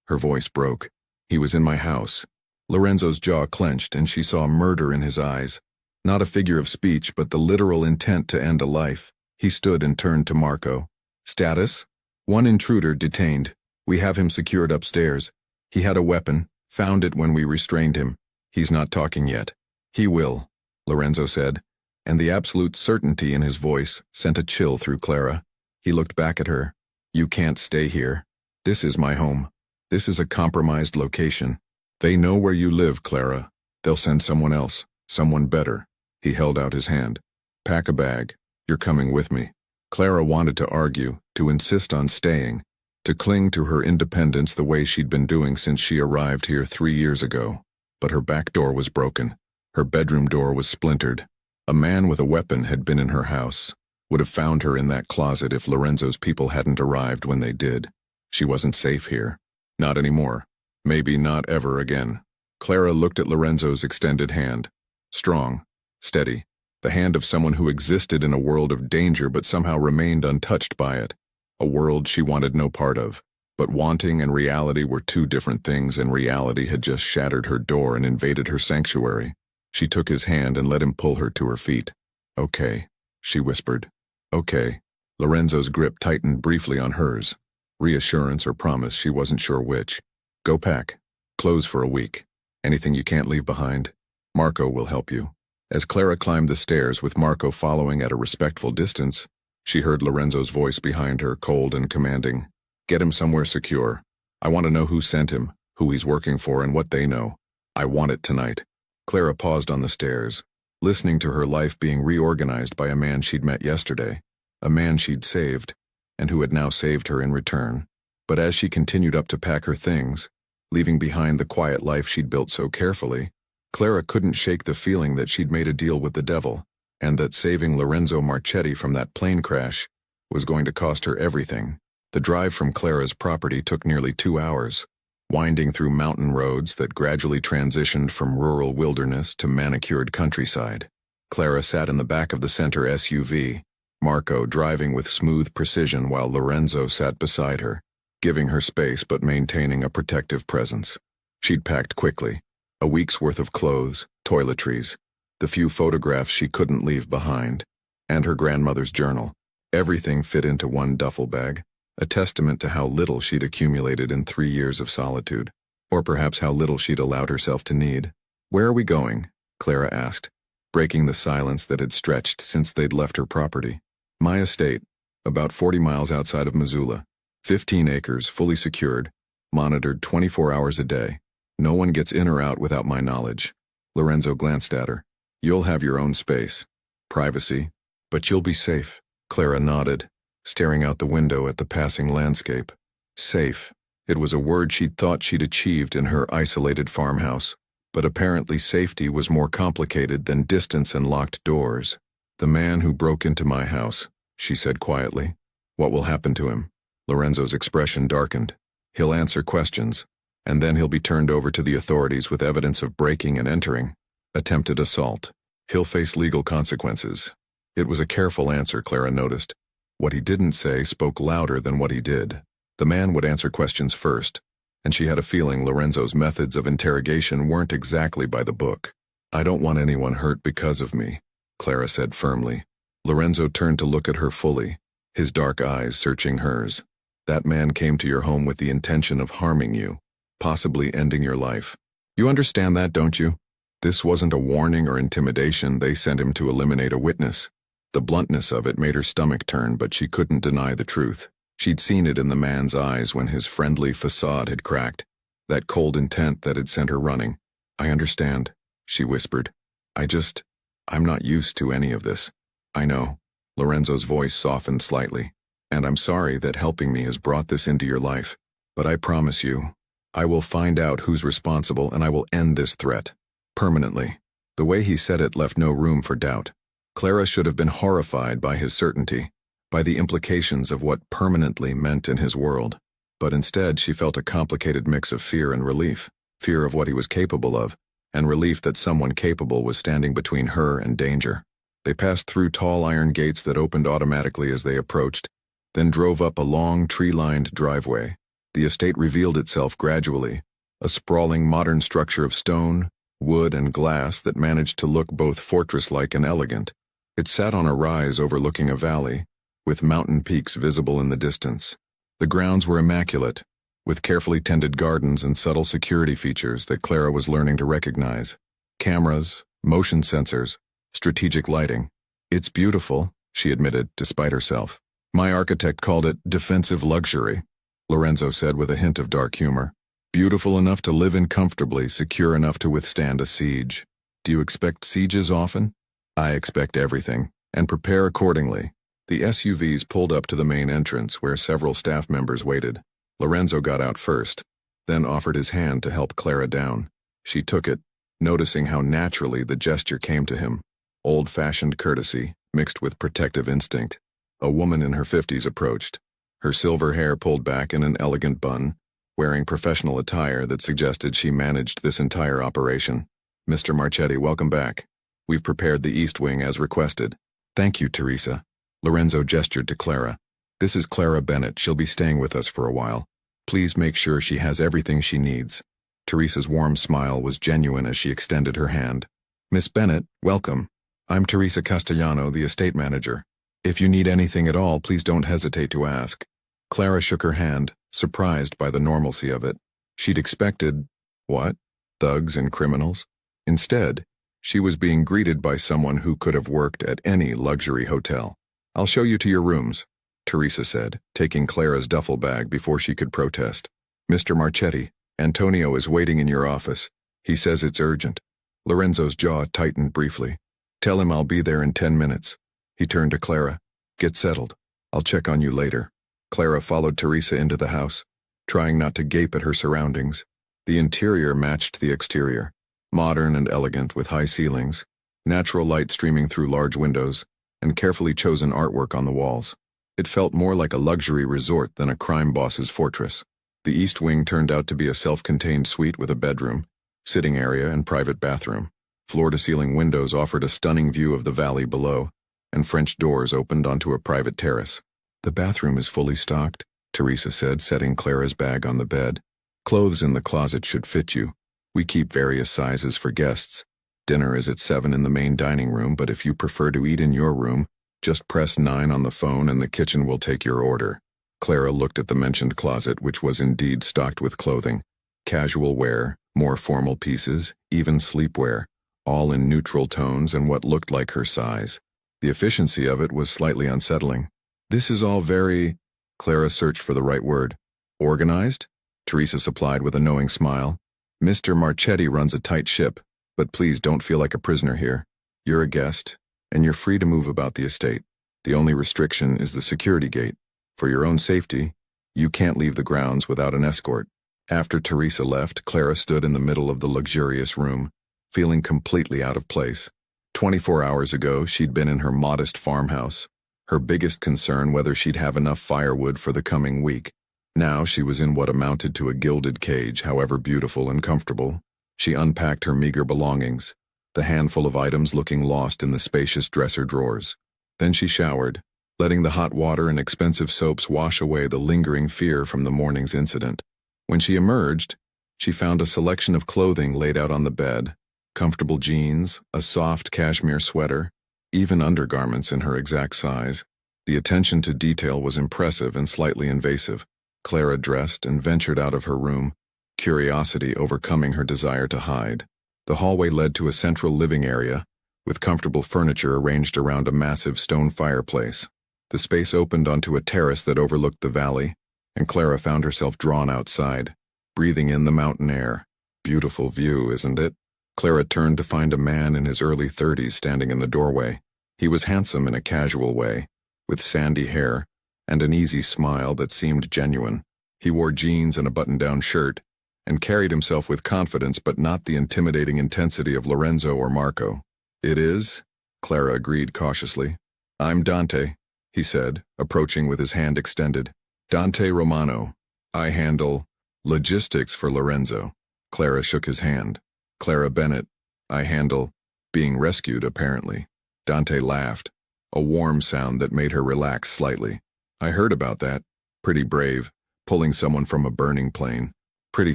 Her voice broke. "He was in my house." Lorenzo's jaw clenched and she saw murder in his eyes. Not a figure of speech, but the literal intent to end a life. He stood and turned to Marco. "Status? 1 intruder detained. We have him secured upstairs. He had a weapon, found it when we restrained him. He's not talking yet." "He will," Lorenzo said, and the absolute certainty in his voice sent a chill through Clara. He looked back at her. "You can't stay here. This is my home. This is a compromised location. They know where you live, Clara. They'll send someone else, someone better." He held out his hand. "Pack a bag. You're coming with me." Clara wanted to argue, to insist on staying, to cling to her independence the way she'd been doing since she arrived here 3 years ago. But her back door was broken. Her bedroom door was splintered. A man with a weapon had been in her house, would have found her in that closet if Lorenzo's people hadn't arrived when they did. She wasn't safe here. Not anymore. Maybe not ever again. Clara looked at Lorenzo's extended hand. Strong, steady, the hand of someone who existed in a world of danger but somehow remained untouched by it. A world she wanted no part of. But wanting and reality were 2 different things, and reality had just shattered her door and invaded her sanctuary. She took his hand and let him pull her to her feet. "Okay," she whispered. "Okay." Lorenzo's grip tightened briefly on hers. Reassurance or promise, she wasn't sure which. "Go pack. Clothes for a week. Anything you can't leave behind. Marco will help you." As Clara climbed the stairs with Marco following at a respectful distance, she heard Lorenzo's voice behind her, cold and commanding. "Get him somewhere secure. I want to know who sent him, who he's working for, and what they know. I want it tonight." Clara paused on the stairs, listening to her life being reorganized by a man she'd met yesterday, a man she'd saved, and who had now saved her in return. But as she continued up to pack her things, leaving behind the quiet life she'd built so carefully, Clara couldn't shake the feeling that she'd made a deal with the devil, and that saving Lorenzo Marchetti from that plane crash was going to cost her everything. The drive from Clara's property took nearly 2 hours, winding through mountain roads that gradually transitioned from rural wilderness to manicured countryside. Clara sat in the back of the center SUV, Marco driving with smooth precision while Lorenzo sat beside her, giving her space but maintaining a protective presence. She'd packed quickly, a week's worth of clothes, toiletries, the few photographs she couldn't leave behind, and her grandmother's journal. Everything fit into one duffel bag, a testament to how little she'd accumulated in 3 years of solitude, or perhaps how little she'd allowed herself to need. "Where are we going?" Clara asked, breaking the silence that had stretched since they'd left her property. "My estate, about 40 miles outside of Missoula. 15 acres, fully secured, monitored 24 hours a day. No one gets in or out without my knowledge." Lorenzo glanced at her. "You'll have your own space. Privacy. But you'll be safe." Clara nodded, staring out the window at the passing landscape. Safe. It was a word she'd thought she'd achieved in her isolated farmhouse, but apparently safety was more complicated than distance and locked doors. "The man who broke into my house," she said quietly. "What will happen to him?" Lorenzo's expression darkened. "He'll answer questions, and then he'll be turned over to the authorities with evidence of breaking and entering. Attempted assault. He'll face legal consequences." It was a careful answer, Clara noticed. What he didn't say spoke louder than what he did. The man would answer questions first, and she had a feeling Lorenzo's methods of interrogation weren't exactly by the book. "I don't want anyone hurt because of me," Clara said firmly. Lorenzo turned to look at her fully, his dark eyes searching hers. "That man came to your home with the intention of harming you, possibly ending your life. You understand that, don't you? This wasn't a warning or intimidation. They sent him to eliminate a witness." The bluntness of it made her stomach turn, but she couldn't deny the truth. She'd seen it in the man's eyes when his friendly facade had cracked, that cold intent that had sent her running. "I understand," she whispered. I'm not used to any of this." "I know." Lorenzo's voice softened slightly. "And I'm sorry that helping me has brought this into your life. But I promise you, I will find out who's responsible and I will end this threat. Permanently." The way he said it left no room for doubt. Clara should have been horrified by his certainty, by the implications of what permanently meant in his world. But instead she felt a complicated mix of fear and relief, fear of what he was capable of, and relief that someone capable was standing between her and danger. They passed through tall iron gates that opened automatically as they approached, then drove up a long tree-lined driveway. The estate revealed itself gradually, a sprawling modern structure of stone, wood, and glass that managed to look both fortress-like and elegant. It sat on a rise overlooking a valley, with mountain peaks visible in the distance. The grounds were immaculate, with carefully tended gardens and subtle security features that Clara was learning to recognize. Cameras, motion sensors, strategic lighting. "It's beautiful," she admitted, despite herself. "My architect called it defensive luxury," Lorenzo said with a hint of dark humor. "Beautiful enough to live in comfortably, secure enough to withstand a siege. Do you expect sieges often?" "I expect everything, and prepare accordingly." The SUVs pulled up to the main entrance where several staff members waited. Lorenzo got out first, then offered his hand to help Clara down. She took it, noticing how naturally the gesture came to him. Old-fashioned courtesy, mixed with protective instinct. A woman in her 50s approached, her silver hair pulled back in an elegant bun, wearing professional attire that suggested she managed this entire operation. "Mr. Marchetti, welcome back. We've prepared the East Wing as requested." "Thank you, Teresa." Lorenzo gestured to Clara. "This is Clara Bennett. She'll be staying with us for a while. Please make sure she has everything she needs." Teresa's warm smile was genuine as she extended her hand. "Miss Bennett, welcome. I'm Teresa Castellano, the estate manager. If you need anything at all, please don't hesitate to ask." Clara shook her hand, surprised by the normalcy of it. She'd expected, what? Thugs and criminals? Instead, she was being greeted by someone who could have worked at any luxury hotel. "I'll show you to your rooms," Teresa said, taking Clara's duffel bag before she could protest. "Mr. Marchetti, Antonio is waiting in your office. He says it's urgent." Lorenzo's jaw tightened briefly. "Tell him I'll be there in 10 minutes. He turned to Clara. "Get settled. I'll check on you later." Clara followed Teresa into the house, trying not to gape at her surroundings. The interior matched the exterior, modern and elegant with high ceilings, natural light streaming through large windows, and carefully chosen artwork on the walls. It felt more like a luxury resort than a crime boss's fortress. The East Wing turned out to be a self-contained suite with a bedroom, sitting area, and private bathroom. Floor-to-ceiling windows offered a stunning view of the valley below, and French doors opened onto a private terrace. "The bathroom is fully stocked," Teresa said, setting Clara's bag on the bed. "Clothes in the closet should fit you. We keep various sizes for guests. Dinner is at 7 in the main dining room, but if you prefer to eat in your room, just press 9 on the phone and the kitchen will take your order." Clara looked at the mentioned closet, which was indeed stocked with clothing. Casual wear, more formal pieces, even sleepwear, all in neutral tones and what looked like her size. The efficiency of it was slightly unsettling. "This is all very—" Clara searched for the right word. "Organized?" Teresa supplied with a knowing smile. "Mr. Marchetti runs a tight ship, but please don't feel like a prisoner here. You're a guest, and you're free to move about the estate. The only restriction is the security gate. For your own safety, you can't leave the grounds without an escort." After Teresa left, Clara stood in the middle of the luxurious room, feeling completely out of place. 24 hours ago, she'd been in her modest farmhouse, her biggest concern whether she'd have enough firewood for the coming week. Now she was in what amounted to a gilded cage, however beautiful and comfortable. She unpacked her meager belongings, the handful of items looking lost in the spacious dresser drawers. Then she showered, letting the hot water and expensive soaps wash away the lingering fear from the morning's incident. When she emerged, she found a selection of clothing laid out on the bed, comfortable jeans, a soft cashmere sweater, even undergarments in her exact size. The attention to detail was impressive and slightly invasive. Clara dressed and ventured out of her room, curiosity overcoming her desire to hide. The hallway led to a central living area, with comfortable furniture arranged around a massive stone fireplace. The space opened onto a terrace that overlooked the valley, and Clara found herself drawn outside, breathing in the mountain air. Beautiful view, isn't it? Clara turned to find a man in his early 30s standing in the doorway. He was handsome in a casual way, with sandy hair and an easy smile that seemed genuine. He wore jeans and a button-down shirt, and carried himself with confidence but not the intimidating intensity of Lorenzo or Marco. "It is?" Clara agreed cautiously. I'm Dante, he said, approaching with his hand extended. Dante Romano. I handle logistics for Lorenzo. Clara shook his hand. Clara Bennett. I handle being rescued, apparently. Dante laughed, a warm sound that made her relax slightly. I heard about that. Pretty brave, pulling someone from a burning plane. Pretty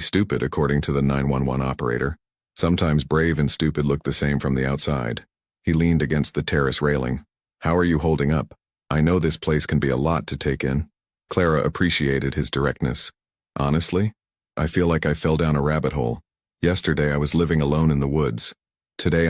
stupid, according to the 911 operator. Sometimes brave and stupid look the same from the outside. He leaned against the terrace railing. How are you holding up? I know this place can be a lot to take in. Clara appreciated his directness. Honestly, I feel like I fell down a rabbit hole. Yesterday I was living alone in the woods. Today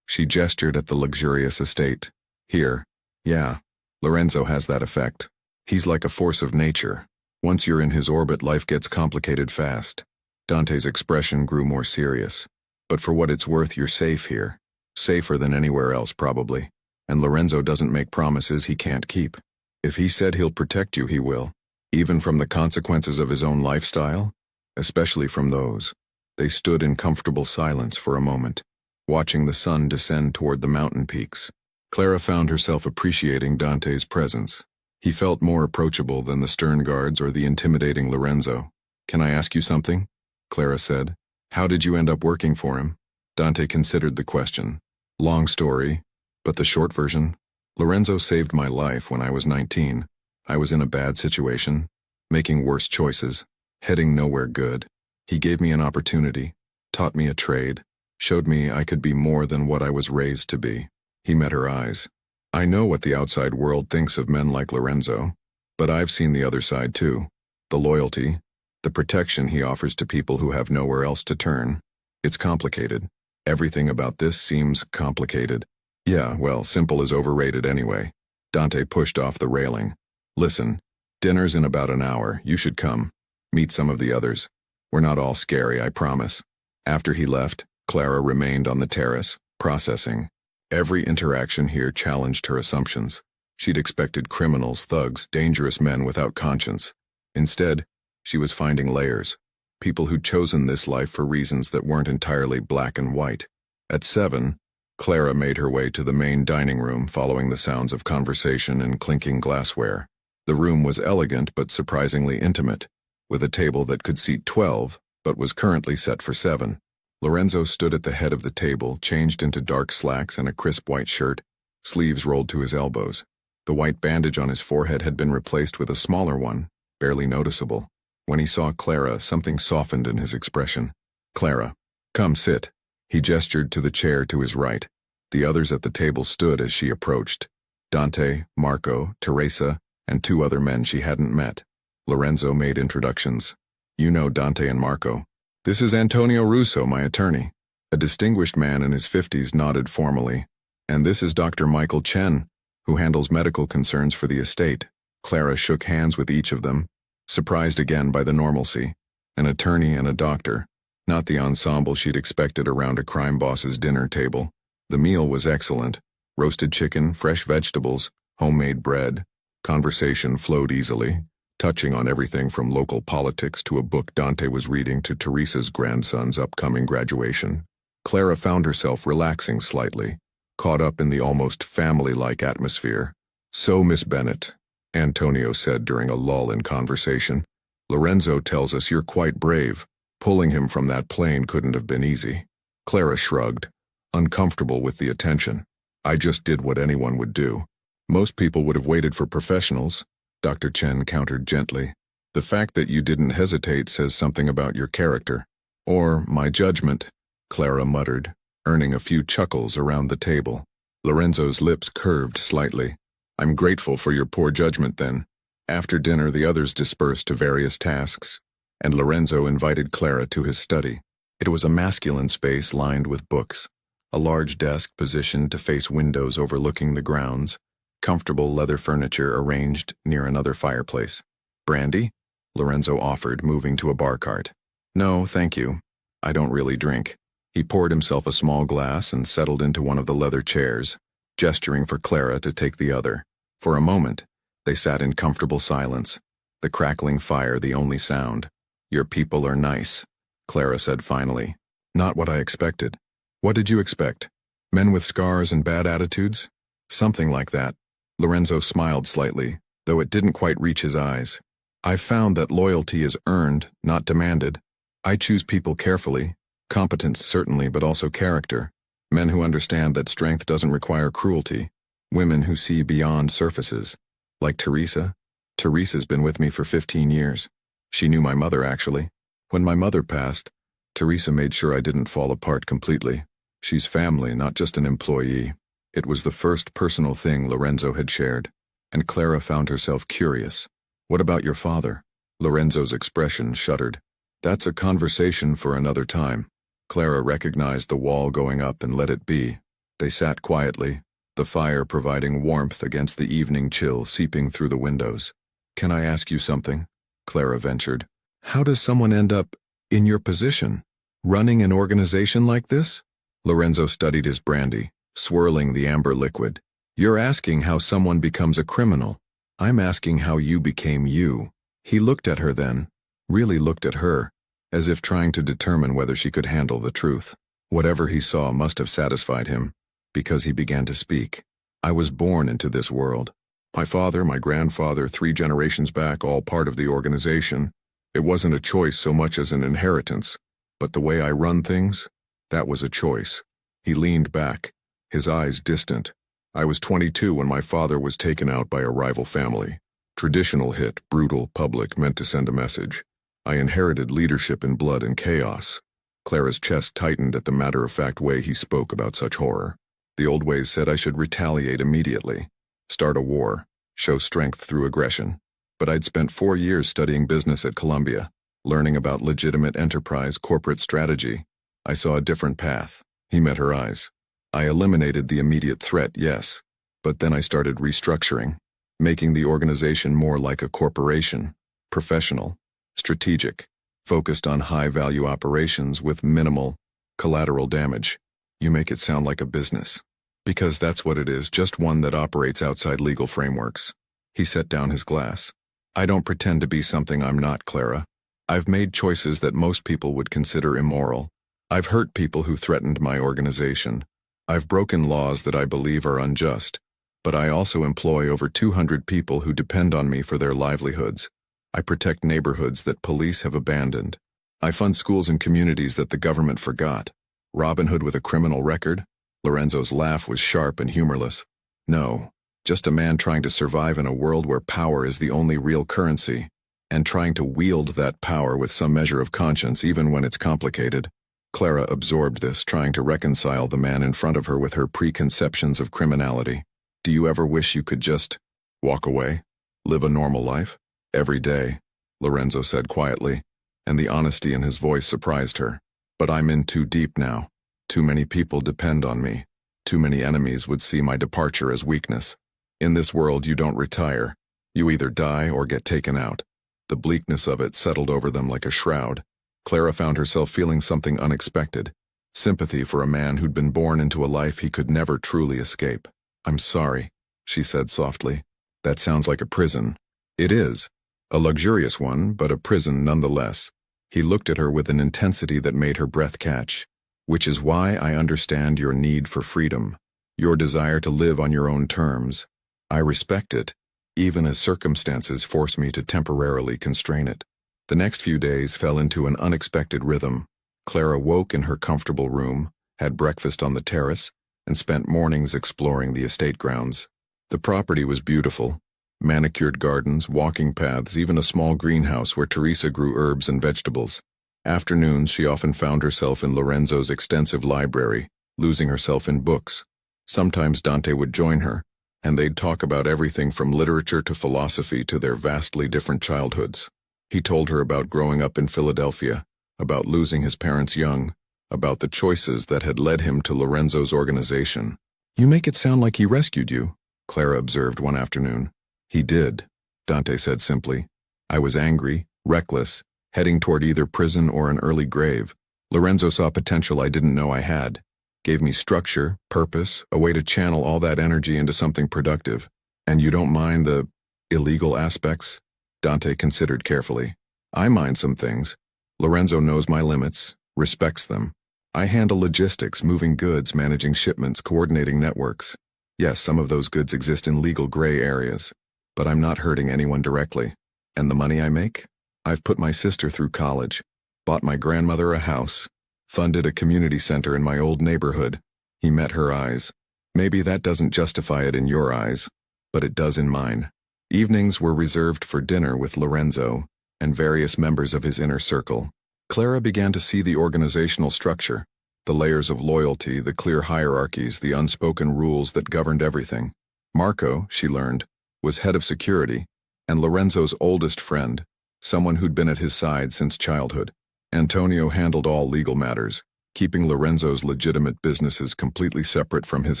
She gestured at the luxurious estate. Here. Yeah. Lorenzo has that effect. He's like a force of nature. Once you're in his orbit, life gets complicated fast. Dante's expression grew more serious. But for what it's worth, you're safe here. Safer than anywhere else, probably. And Lorenzo doesn't make promises he can't keep. If he said he'll protect you, he will. Even from the consequences of his own lifestyle? Especially from those. They stood in comfortable silence for a moment, watching the sun descend toward the mountain peaks. Clara found herself appreciating Dante's presence. He felt more approachable than the stern guards or the intimidating Lorenzo. Can I ask you something? Clara said. How did you end up working for him? Dante considered the question. Long story, but the short version? Lorenzo saved my life when I was 19. I was in a bad situation, making worse choices, heading nowhere good. He gave me an opportunity, taught me a trade, showed me I could be more than what I was raised to be. He met her eyes. I know what the outside world thinks of men like Lorenzo, but I've seen the other side too. The loyalty, the protection he offers to people who have nowhere else to turn. It's complicated. Everything about this seems complicated. Yeah, well, simple is overrated anyway. Dante pushed off the railing. Listen, dinner's in about an hour. You should come. Meet some of the others. We're not all scary, I promise. After he left, Clara remained on the terrace, processing. Every interaction here challenged her assumptions. She'd expected criminals, thugs, dangerous men without conscience. Instead, she was finding layers. People who'd chosen this life for reasons that weren't entirely black and white. At 7, Clara made her way to the main dining room, following the sounds of conversation and clinking glassware. The room was elegant but surprisingly intimate, with a table that could seat 12, but was currently set for 7. Lorenzo stood at the head of the table, changed into dark slacks and a crisp white shirt, sleeves rolled to his elbows. The white bandage on his forehead had been replaced with a smaller one, barely noticeable. When he saw Clara, something softened in his expression. Clara, come sit. He gestured to the chair to his right. The others at the table stood as she approached. Dante, Marco, Teresa, and 2 other men she hadn't met. Lorenzo made introductions. You know Dante and Marco. This is Antonio Russo, my attorney. A distinguished man in his 50s nodded formally. And this is Dr. Michael Chen, who handles medical concerns for the estate. Clara shook hands with each of them, surprised again by the normalcy. An attorney and a doctor, not the ensemble she'd expected around a crime boss's dinner table. The meal was excellent. Roasted chicken, fresh vegetables, homemade bread. Conversation flowed easily, touching on everything from local politics to a book Dante was reading to Teresa's grandson's upcoming graduation. Clara found herself relaxing slightly, caught up in the almost family-like atmosphere. So, Miss Bennett, Antonio said during a lull in conversation, Lorenzo tells us you're quite brave. Pulling him from that plane couldn't have been easy. Clara shrugged, uncomfortable with the attention. I just did what anyone would do. Most people would have waited for professionals, Dr. Chen countered gently. The fact that you didn't hesitate says something about your character. Or my judgment, Clara muttered, earning a few chuckles around the table. Lorenzo's lips curved slightly. I'm grateful for your poor judgment then. After dinner, the others dispersed to various tasks, and Lorenzo invited Clara to his study. It was a masculine space lined with books, a large desk positioned to face windows overlooking the grounds, comfortable leather furniture arranged near another fireplace. Brandy? Lorenzo offered, moving to a bar cart. No, thank you. I don't really drink. He poured himself a small glass and settled into one of the leather chairs, gesturing for Clara to take the other. For a moment, they sat in comfortable silence, the crackling fire the only sound. Your people are nice, Clara said finally. Not what I expected. What did you expect? Men with scars and bad attitudes? Something like that. Lorenzo smiled slightly, though it didn't quite reach his eyes. I've found that loyalty is earned, not demanded. I choose people carefully. Competence certainly, but also character. Men who understand that strength doesn't require cruelty. Women who see beyond surfaces. Like Teresa. Teresa's been with me for 15 years. She knew my mother, actually. When my mother passed, Teresa made sure I didn't fall apart completely. She's family, not just an employee. It was the first personal thing Lorenzo had shared, and Clara found herself curious. What about your father? Lorenzo's expression shuddered. That's a conversation for another time. Clara recognized the wall going up and let it be. They sat quietly, the fire providing warmth against the evening chill seeping through the windows. Can I ask you something? Clara ventured. How does someone end up in your position, running an organization like this? Lorenzo studied his brandy, swirling the amber liquid. You're asking how someone becomes a criminal. I'm asking how you became you. He looked at her then, really looked at her, as if trying to determine whether she could handle the truth. Whatever he saw must have satisfied him, because he began to speak. I was born into this world. My father, my grandfather, 3 generations back, all part of the organization. It wasn't a choice so much as an inheritance. But the way I run things, that was a choice. He leaned back, his eyes distant. I was 22 when my father was taken out by a rival family. Traditional hit, brutal, public, meant to send a message. I inherited leadership in blood and chaos. Clara's chest tightened at the matter-of-fact way he spoke about such horror. The old ways said I should retaliate immediately. Start a war, show strength through aggression. But I'd spent 4 years studying business at Columbia, learning about legitimate enterprise, corporate strategy. I saw a different path. He met her eyes. I eliminated the immediate threat, yes, but then I started restructuring, making the organization more like a corporation, professional, strategic, focused on high-value operations with minimal collateral damage. You make it sound like a business. Because that's what it is, just one that operates outside legal frameworks. He set down his glass. I don't pretend to be something I'm not, Clara. I've made choices that most people would consider immoral. I've hurt people who threatened my organization. I've broken laws that I believe are unjust. But I also employ over 200 people who depend on me for their livelihoods. I protect neighborhoods that police have abandoned. I fund schools and communities that the government forgot. Robin Hood with a criminal record? Lorenzo's laugh was sharp and humorless. No, just a man trying to survive in a world where power is the only real currency, and trying to wield that power with some measure of conscience even when it's complicated. Clara absorbed this, trying to reconcile the man in front of her with her preconceptions of criminality. Do you ever wish you could just walk away? Live a normal life? Every day, Lorenzo said quietly, and the honesty in his voice surprised her. But I'm in too deep now. Too many people depend on me. Too many enemies would see my departure as weakness. In this world, you don't retire. You either die or get taken out. The bleakness of it settled over them like a shroud. Clara found herself feeling something unexpected. Sympathy for a man who'd been born into a life he could never truly escape. I'm sorry, she said softly. That sounds like a prison. It is. A luxurious one, but a prison nonetheless. He looked at her with an intensity that made her breath catch. Which is why I understand your need for freedom, your desire to live on your own terms. I respect it, even as circumstances force me to temporarily constrain it. The next few days fell into an unexpected rhythm. Clara woke in her comfortable room, had breakfast on the terrace, and spent mornings exploring the estate grounds. The property was beautiful. Manicured gardens, walking paths, even a small greenhouse where Teresa grew herbs and vegetables. Afternoons, she often found herself in Lorenzo's extensive library, losing herself in books. Sometimes Dante would join her, and they'd talk about everything from literature to philosophy to their vastly different childhoods. He told her about growing up in Philadelphia, about losing his parents young, about the choices that had led him to Lorenzo's organization. You make it sound like he rescued you, Clara observed one afternoon. He did, Dante said simply. I was angry, reckless, heading toward either prison or an early grave. Lorenzo saw potential I didn't know I had, gave me structure, purpose, a way to channel all that energy into something productive. And you don't mind the illegal aspects? Dante considered carefully. I mind some things. Lorenzo knows my limits, respects them. I handle logistics, moving goods, managing shipments, coordinating networks. Yes, some of those goods exist in legal gray areas, but I'm not hurting anyone directly. And the money I make? I've put my sister through college, bought my grandmother a house, funded a community center in my old neighborhood. He met her eyes. Maybe that doesn't justify it in your eyes, but it does in mine. Evenings were reserved for dinner with Lorenzo and various members of his inner circle. Clara began to see the organizational structure, the layers of loyalty, the clear hierarchies, the unspoken rules that governed everything. Marco, she learned, was head of security, and Lorenzo's oldest friend, someone who'd been at his side since childhood. Antonio handled all legal matters, keeping Lorenzo's legitimate businesses completely separate from his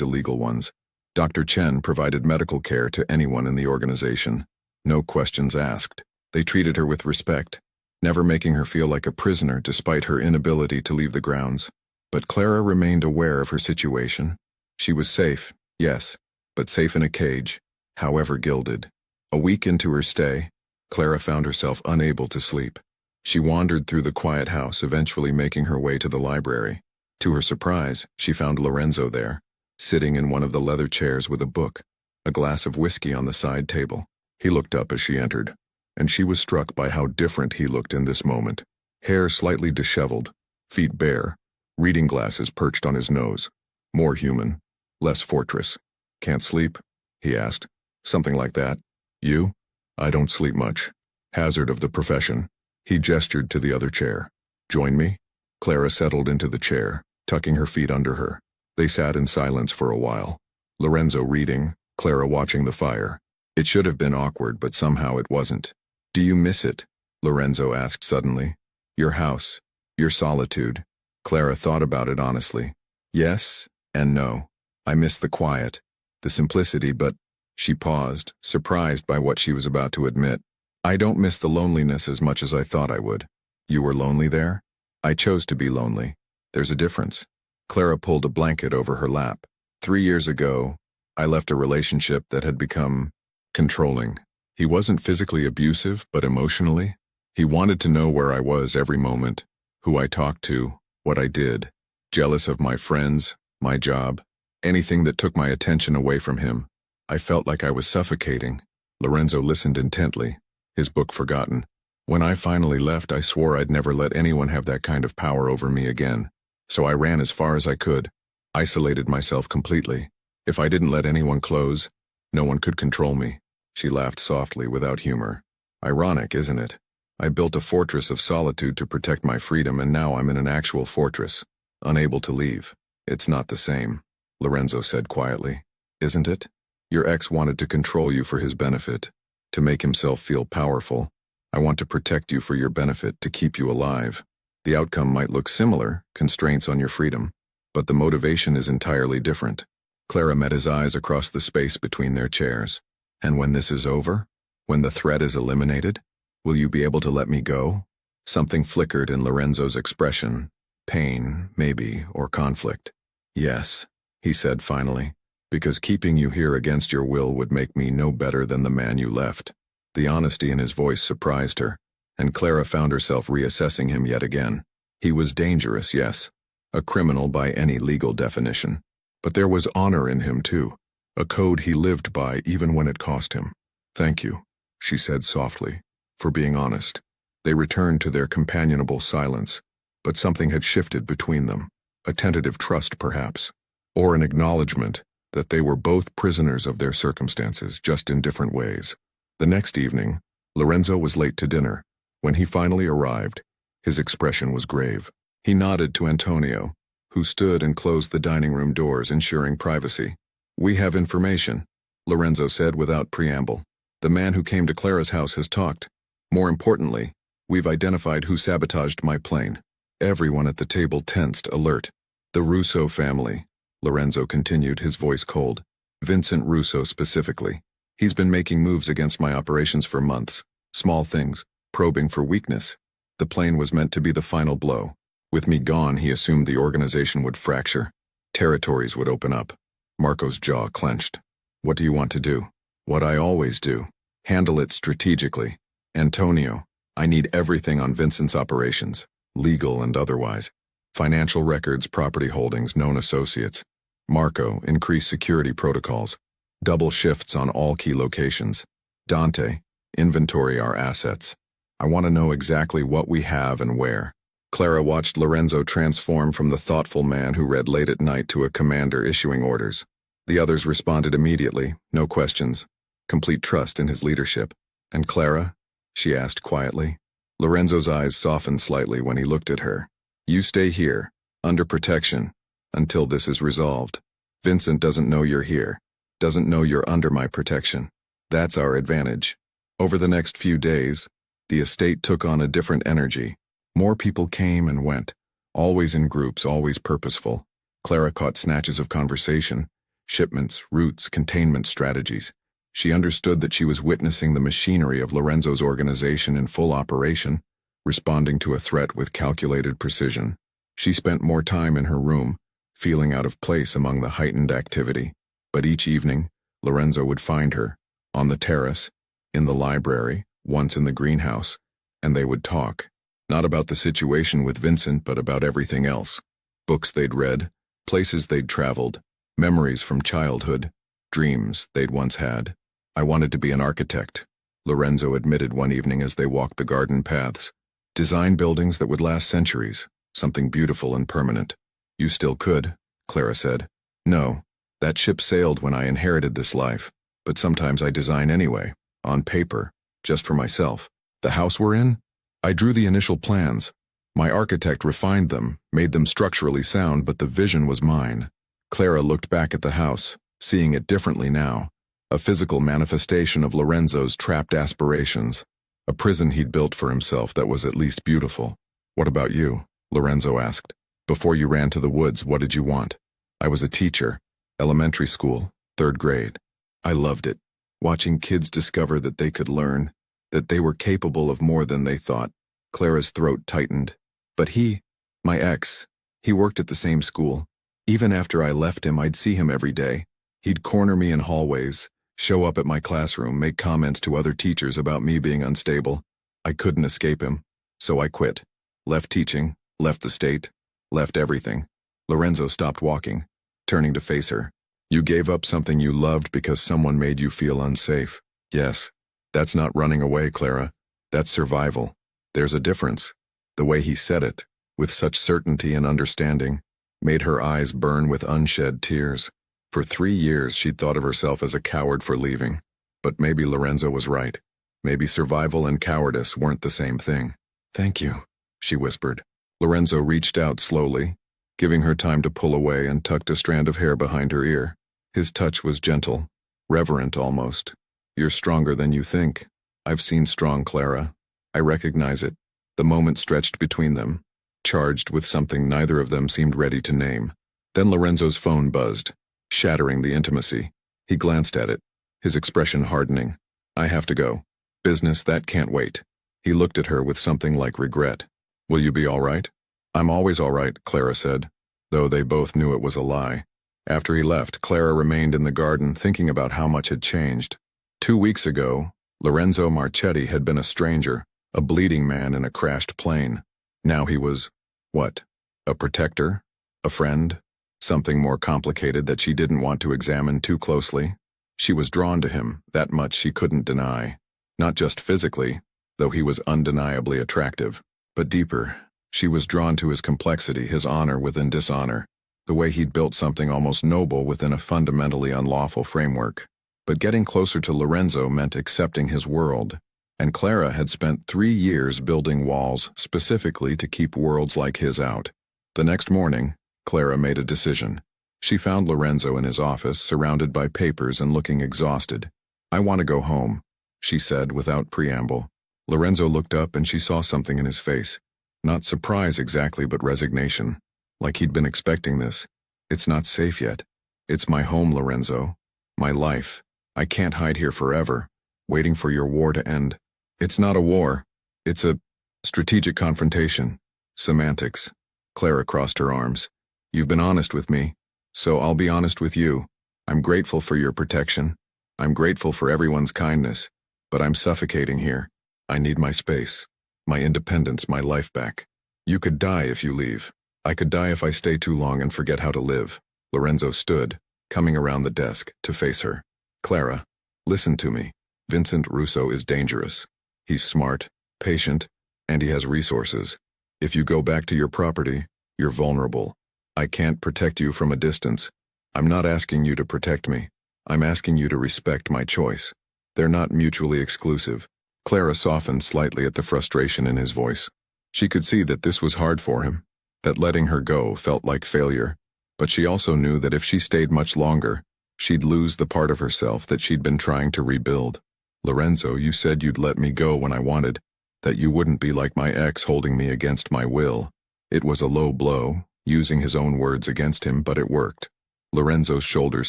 illegal ones. Dr. Chen provided medical care to anyone in the organization. No questions asked. They treated her with respect, never making her feel like a prisoner despite her inability to leave the grounds. But Clara remained aware of her situation. She was safe, yes, but safe in a cage, however gilded. A week into her stay, Clara found herself unable to sleep. She wandered through the quiet house, eventually making her way to the library. To her surprise, she found Lorenzo there, sitting in one of the leather chairs with a book, a glass of whiskey on the side table. He looked up as she entered, and she was struck by how different he looked in this moment. Hair slightly disheveled, feet bare, reading glasses perched on his nose. More human, less fortress. "Can't sleep?" he asked. "Something like that. You?" "I don't sleep much. Hazard of the profession." He gestured to the other chair. "Join me?" Clara settled into the chair, tucking her feet under her. They sat in silence for a while. Lorenzo reading, Clara watching the fire. It should have been awkward, but somehow it wasn't. "Do you miss it?" Lorenzo asked suddenly. "Your house, your solitude." Clara thought about it honestly. Yes and no. I miss the quiet, the simplicity, but she paused, surprised by what she was about to admit. "I don't miss the loneliness as much as I thought I would." "You were lonely there?" "I chose to be lonely. There's a difference." Clara pulled a blanket over her lap. 3 years ago, I left a relationship that had become controlling. He wasn't physically abusive, but emotionally. He wanted to know where I was every moment, who I talked to, what I did. Jealous of my friends, my job, anything that took my attention away from him. I felt like I was suffocating. Lorenzo listened intently, his book forgotten. "When I finally left, I swore I'd never let anyone have that kind of power over me again. So I ran as far as I could, isolated myself completely. If I didn't let anyone close, no one could control me." She laughed softly, without humor. "Ironic, isn't it? I built a fortress of solitude to protect my freedom, and now I'm in an actual fortress, unable to leave." "It's not the same," Lorenzo said quietly. "Isn't it? Your ex wanted to control you for his benefit, to make himself feel powerful. I want to protect you for your benefit, to keep you alive. The outcome might look similar, constraints on your freedom, but the motivation is entirely different." Clara met his eyes across the space between their chairs. "And when this is over, when the threat is eliminated, will you be able to let me go?" Something flickered in Lorenzo's expression. Pain, maybe, or conflict. "Yes," he said finally, "because keeping you here against your will would make me no better than the man you left." The honesty in his voice surprised her, and Clara found herself reassessing him yet again. He was dangerous, yes, a criminal by any legal definition. But there was honor in him too, a code he lived by even when it cost him. "Thank you," she said softly, "for being honest." They returned to their companionable silence, but something had shifted between them, a tentative trust perhaps, or an acknowledgement that they were both prisoners of their circumstances, just in different ways. The next evening, Lorenzo was late to dinner. When he finally arrived, his expression was grave. He nodded to Antonio, who stood and closed the dining room doors, ensuring privacy. "We have information," Lorenzo said without preamble. "The man who came to Clara's house has talked. More importantly, we've identified who sabotaged my plane." Everyone at the table tensed, alert. "The Russo family," Lorenzo continued, his voice cold. "Vincent Russo specifically. He's been making moves against my operations for months. Small things, probing for weakness. The plane was meant to be the final blow. With me gone, he assumed the organization would fracture. Territories would open up." Marco's jaw clenched. "What do you want to do?" "What I always do. Handle it strategically. Antonio, I need everything on Vincent's operations, legal and otherwise. Financial records, property holdings, known associates. Marco, increased security protocols. Double shifts on all key locations. Dante, inventory our assets. I want to know exactly what we have and where. Clara watched Lorenzo transform from the thoughtful man who read late at night to a commander issuing orders. The others responded immediately, no questions, complete trust in his leadership. And Clara? She asked quietly. Lorenzo's eyes softened slightly when he looked at her. You stay here, under protection, until this is resolved. Vincent doesn't know you're here, doesn't know you're under my protection. That's our advantage. Over the next few days, the estate took on a different energy. More people came and went, always in groups, always purposeful. Clara caught snatches of conversation, shipments, routes, containment strategies. She understood that she was witnessing the machinery of Lorenzo's organization in full operation, responding to a threat with calculated precision. She spent more time in her room, feeling out of place among the heightened activity. But each evening, Lorenzo would find her, on the terrace, in the library, once in the greenhouse, and they would talk. Not about the situation with Vincent, but about everything else. Books they'd read, places they'd traveled, memories from childhood, dreams they'd once had. I wanted to be an architect, Lorenzo admitted one evening as they walked the garden paths. Design buildings that would last centuries, something beautiful and permanent. You still could, Clara said. No, that ship sailed when I inherited this life, but sometimes I design anyway, on paper, just for myself. The house we're in? I drew the initial plans. My architect refined them, made them structurally sound, but the vision was mine. Clara looked back at the house, seeing it differently now. A physical manifestation of Lorenzo's trapped aspirations. A prison he'd built for himself that was at least beautiful. What about you? Lorenzo asked. Before you ran to the woods, what did you want? I was a teacher. Elementary school, 3rd grade. I loved it. Watching kids discover that they could learn, that they were capable of more than they thought. Clara's throat tightened. But he, my ex, he worked at the same school. Even after I left him, I'd see him every day. He'd corner me in hallways, show up at my classroom, make comments to other teachers about me being unstable. I couldn't escape him, so I quit. Left teaching, left the state, left everything. Lorenzo stopped walking, turning to face her. You gave up something you loved because someone made you feel unsafe. Yes, that's not running away, Clara. That's survival. There's a difference. The way he said it, with such certainty and understanding, made her eyes burn with unshed tears. For 3 years she'd thought of herself as a coward for leaving. But maybe Lorenzo was right. Maybe survival and cowardice weren't the same thing. Thank you, she whispered. Lorenzo reached out slowly, giving her time to pull away, and tucked a strand of hair behind her ear. His touch was gentle, reverent almost. You're stronger than you think. I've seen strong, Clara. I recognize it. The moment stretched between them, charged with something neither of them seemed ready to name. Then Lorenzo's phone buzzed, shattering the intimacy. He glanced at it, his expression hardening. I have to go. Business, that can't wait. He looked at her with something like regret. Will you be all right? I'm always all right, Clara said, though they both knew it was a lie. After he left, Clara remained in the garden thinking about how much had changed. 2 weeks ago, Lorenzo Marchetti had been a stranger, a bleeding man in a crashed plane. Now he was, what? A protector? A friend? Something more complicated that she didn't want to examine too closely. She was drawn to him, that much she couldn't deny. Not just physically, though he was undeniably attractive, but deeper. She was drawn to his complexity, his honor within dishonor, the way he'd built something almost noble within a fundamentally unlawful framework. But getting closer to Lorenzo meant accepting his world, and Clara had spent 3 years building walls specifically to keep worlds like his out. The next morning, Clara made a decision. She found Lorenzo in his office, surrounded by papers and looking exhausted. I want to go home, she said without preamble. Lorenzo looked up and she saw something in his face. Not surprise exactly, but resignation. Like he'd been expecting this. It's not safe yet. It's my home, Lorenzo. My life. I can't hide here forever, waiting for your war to end. It's not a war. It's a strategic confrontation. Semantics. Clara crossed her arms. You've been honest with me, so I'll be honest with you. I'm grateful for your protection. I'm grateful for everyone's kindness, but I'm suffocating here. I need my space, my independence, my life back. You could die if you leave. I could die if I stay too long and forget how to live. Lorenzo stood, coming around the desk, to face her. Clara, listen to me. Vincent Russo is dangerous. He's smart, patient, and he has resources. If you go back to your property, you're vulnerable. I can't protect you from a distance. I'm not asking you to protect me. I'm asking you to respect my choice. They're not mutually exclusive. Clara softened slightly at the frustration in his voice. She could see that this was hard for him, that letting her go felt like failure, but she also knew that if she stayed much longer, she'd lose the part of herself that she'd been trying to rebuild. Lorenzo, you said you'd let me go when I wanted, that you wouldn't be like my ex holding me against my will. It was a low blow, using his own words against him, but it worked. Lorenzo's shoulders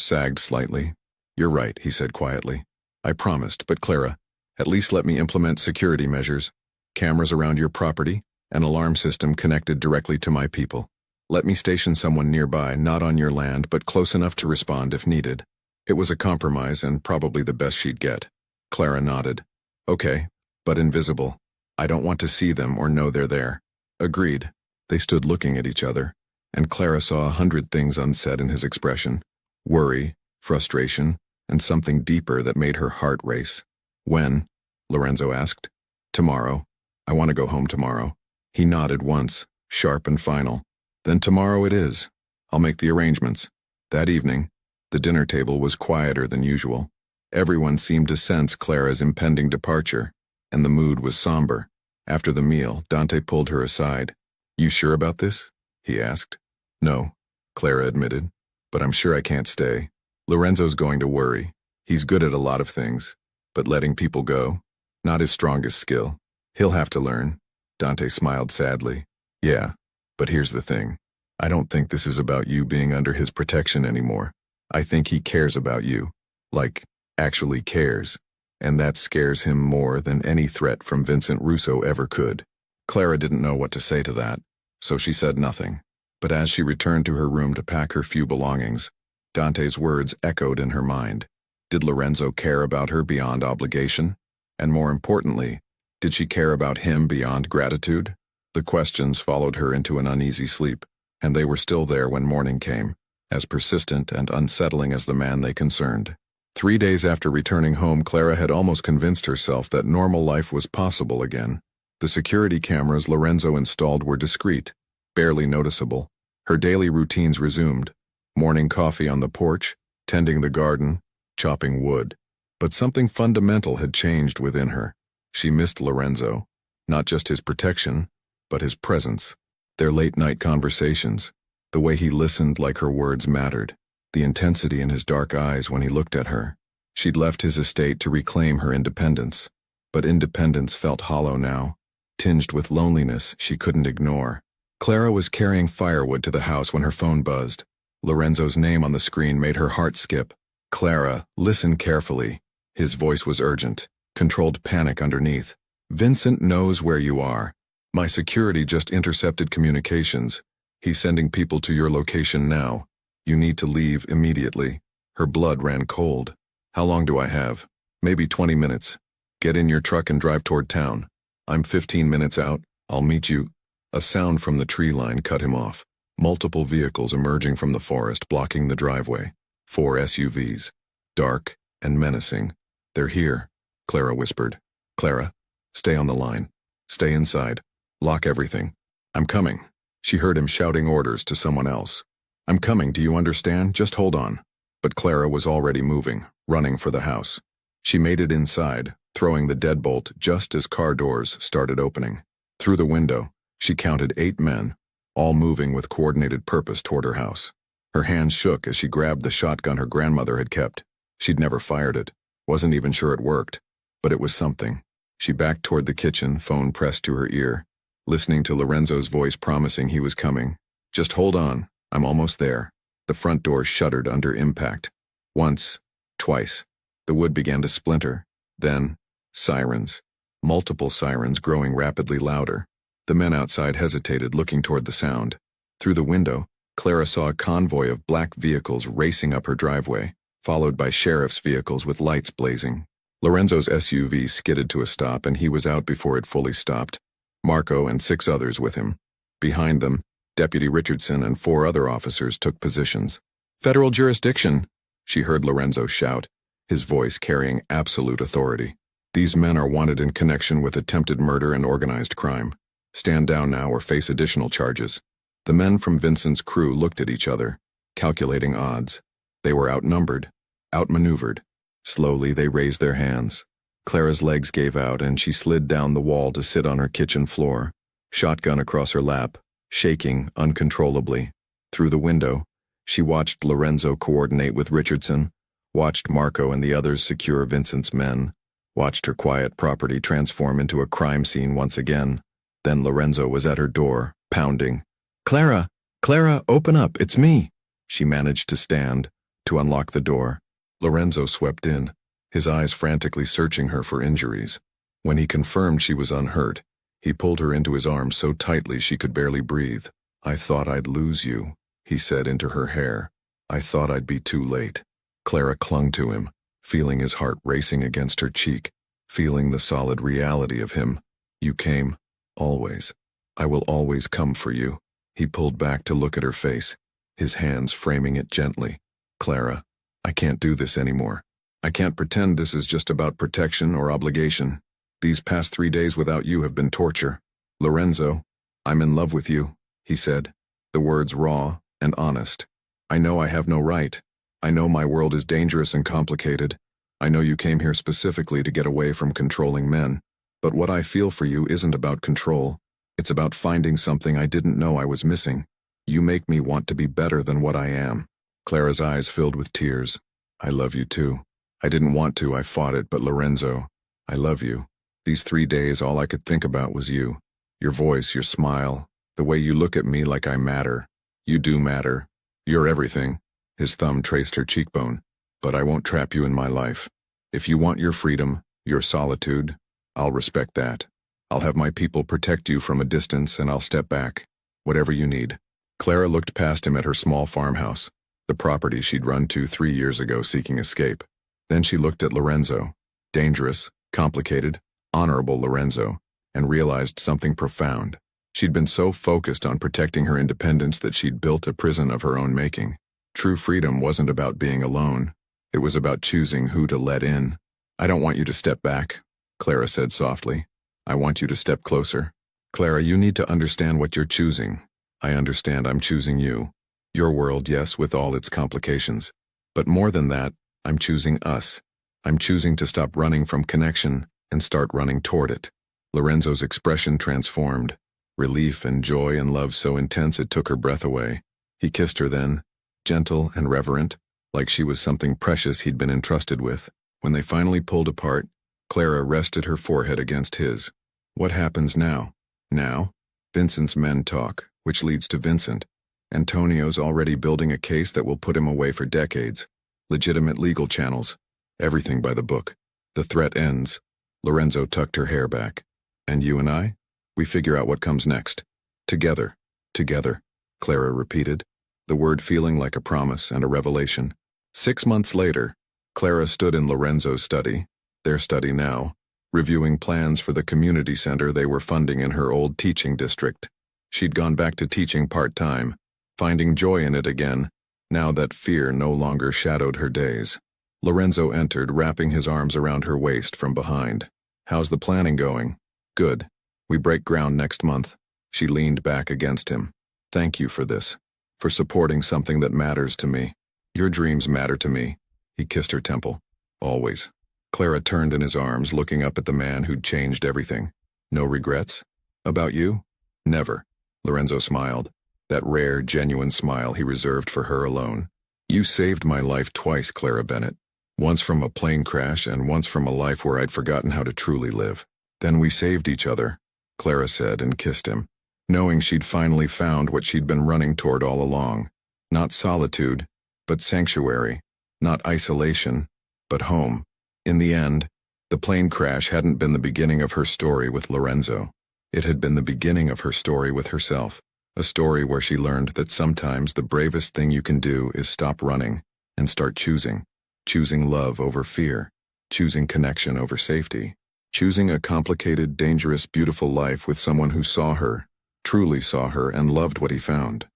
sagged slightly. You're right, he said quietly. I promised, but Clara, at least let me implement security measures. Cameras around your property, an alarm system connected directly to my people. Let me station someone nearby, not on your land, but close enough to respond if needed. It was a compromise and probably the best she'd get. Clara nodded. Okay, but invisible. I don't want to see them or know they're there. Agreed. They stood looking at each other, and Clara saw 100 things unsaid in his expression. Worry, frustration, and something deeper that made her heart race. When? Lorenzo asked. Tomorrow. I want to go home tomorrow. He nodded once, sharp and final. Then tomorrow it is. I'll make the arrangements. That evening, the dinner table was quieter than usual. Everyone seemed to sense Clara's impending departure, and the mood was somber. After the meal, Dante pulled her aside. You sure about this? He asked. No, Clara admitted, but I'm sure I can't stay. Lorenzo's going to worry. He's good at a lot of things, but letting people go, not his strongest skill. He'll have to learn. Dante smiled sadly. Yeah, but here's the thing. I don't think this is about you being under his protection anymore. I think he cares about you. Like, actually cares. And that scares him more than any threat from Vincent Russo ever could. Clara didn't know what to say to that, so she said nothing. But as she returned to her room to pack her few belongings, Dante's words echoed in her mind. Did Lorenzo care about her beyond obligation? And more importantly, did she care about him beyond gratitude? The questions followed her into an uneasy sleep, and they were still there when morning came, as persistent and unsettling as the man they concerned. 3 days after returning home, Clara had almost convinced herself that normal life was possible again. The security cameras Lorenzo installed were discreet, barely noticeable. Her daily routines resumed. Morning coffee on the porch, tending the garden, chopping wood. But something fundamental had changed within her. She missed Lorenzo, not just his protection, but his presence. Their late-night conversations, the way he listened like her words mattered, the intensity in his dark eyes when he looked at her. She'd left his estate to reclaim her independence, but independence felt hollow now, tinged with loneliness she couldn't ignore. Clara was carrying firewood to the house when her phone buzzed. Lorenzo's name on the screen made her heart skip. Clara, listen carefully. His voice was urgent, controlled panic underneath. Vincent knows where you are. My security just intercepted communications. He's sending people to your location now. You need to leave immediately. Her blood ran cold. How long do I have? Maybe 20 minutes. Get in your truck and drive toward town. I'm 15 minutes out. I'll meet you. A sound from the tree line cut him off. Multiple vehicles emerging from the forest blocking the driveway. 4 SUVs. Dark and menacing. They're here, Clara whispered. Clara, stay on the line. Stay inside. Lock everything. I'm coming. She heard him shouting orders to someone else. I'm coming, do you understand? Just hold on. But Clara was already moving, running for the house. She made it inside, throwing the deadbolt just as car doors started opening. Through the window, she counted 8 men, all moving with coordinated purpose toward her house. Her hands shook as she grabbed the shotgun her grandmother had kept. She'd never fired it, wasn't even sure it worked, but it was something. She backed toward the kitchen, phone pressed to her ear, listening to Lorenzo's voice promising he was coming. Just hold on, I'm almost there. The front door shuddered under impact. Once, twice. The wood began to splinter. Then, sirens. Multiple sirens growing rapidly louder. The men outside hesitated, looking toward the sound. Through the window, Clara saw a convoy of black vehicles racing up her driveway, followed by sheriff's vehicles with lights blazing. Lorenzo's SUV skidded to a stop and he was out before it fully stopped. Marco and 6 others with him. Behind them, Deputy Richardson and 4 other officers took positions. "Federal jurisdiction," she heard Lorenzo shout, his voice carrying absolute authority. "These men are wanted in connection with attempted murder and organized crime. Stand down now or face additional charges." The men from Vincent's crew looked at each other, calculating odds. They were outnumbered, outmaneuvered. Slowly they raised their hands. Clara's legs gave out and she slid down the wall to sit on her kitchen floor, shotgun across her lap, shaking uncontrollably. Through the window, she watched Lorenzo coordinate with Richardson, watched Marco and the others secure Vincent's men, watched her quiet property transform into a crime scene once again. Then Lorenzo was at her door, pounding. "Clara! Clara, open up, it's me!" She managed to stand, to unlock the door. Lorenzo swept in, his eyes frantically searching her for injuries. When he confirmed she was unhurt, he pulled her into his arms so tightly she could barely breathe. "I thought I'd lose you," he said into her hair. "I thought I'd be too late." Clara clung to him, feeling his heart racing against her cheek, feeling the solid reality of him. "You came, always. I will always come for you." He pulled back to look at her face, his hands framing it gently. "Clara, I can't do this anymore. I can't pretend this is just about protection or obligation. These past 3 days without you have been torture. Lorenzo, I'm in love with you," he said, the words raw and honest. "I know I have no right. I know my world is dangerous and complicated. I know you came here specifically to get away from controlling men. But what I feel for you isn't about control. It's about finding something I didn't know I was missing. You make me want to be better than what I am." Clara's eyes filled with tears. "I love you too. I didn't want to, I fought it, but Lorenzo, I love you. These 3 days all I could think about was you. Your voice, your smile, the way you look at me like I matter. You do matter. You're everything." His thumb traced her cheekbone. "But I won't trap you in my life. If you want your freedom, your solitude, I'll respect that. I'll have my people protect you from a distance and I'll step back. Whatever you need." Clara looked past him at her small farmhouse, the property she'd run to 3 years ago seeking escape. Then she looked at Lorenzo, dangerous, complicated, honorable Lorenzo, and realized something profound. She'd been so focused on protecting her independence that she'd built a prison of her own making. True freedom wasn't about being alone. It was about choosing who to let in. "I don't want you to step back," Clara said softly. "I want you to step closer. Clara, you need to understand what you're choosing. I understand I'm choosing you. Your world, yes, with all its complications. But more than that, I'm choosing us. I'm choosing to stop running from connection and start running toward it." Lorenzo's expression transformed, relief and joy and love so intense it took her breath away. He kissed her then, gentle and reverent, like she was something precious he'd been entrusted with. When they finally pulled apart, Clara rested her forehead against his. "What happens now?" "Now? Vincent's men talk, which leads to Vincent. Antonio's already building a case that will put him away for decades. Legitimate legal channels. Everything by the book. The threat ends." Lorenzo tucked her hair back. "And you and I? We figure out what comes next. Together. Together," Clara repeated, the word feeling like a promise and a revelation. 6 months later, Clara stood in Lorenzo's study, their study now, reviewing plans for the community center they were funding in her old teaching district. She'd gone back to teaching part-time, finding joy in it again, now that fear no longer shadowed her days. Lorenzo entered, wrapping his arms around her waist from behind. "How's the planning going?" "Good. We break ground next month." She leaned back against him. "Thank you for this, for supporting something that matters to me. Your dreams matter to me." He kissed her temple. "Always." Clara turned in his arms, looking up at the man who'd changed everything. "No regrets? About you?" "Never." Lorenzo smiled, that rare, genuine smile he reserved for her alone. "You saved my life twice, Clara Bennett. Once from a plane crash and once from a life where I'd forgotten how to truly live. Then we saved each other," Clara said and kissed him, knowing she'd finally found what she'd been running toward all along. Not solitude, but sanctuary. Not isolation, but home. In the end, the plane crash hadn't been the beginning of her story with Lorenzo. It had been the beginning of her story with herself. A story where she learned that sometimes the bravest thing you can do is stop running and start choosing. Choosing love over fear. Choosing connection over safety. Choosing a complicated, dangerous, beautiful life with someone who saw her, truly saw her and loved what he found.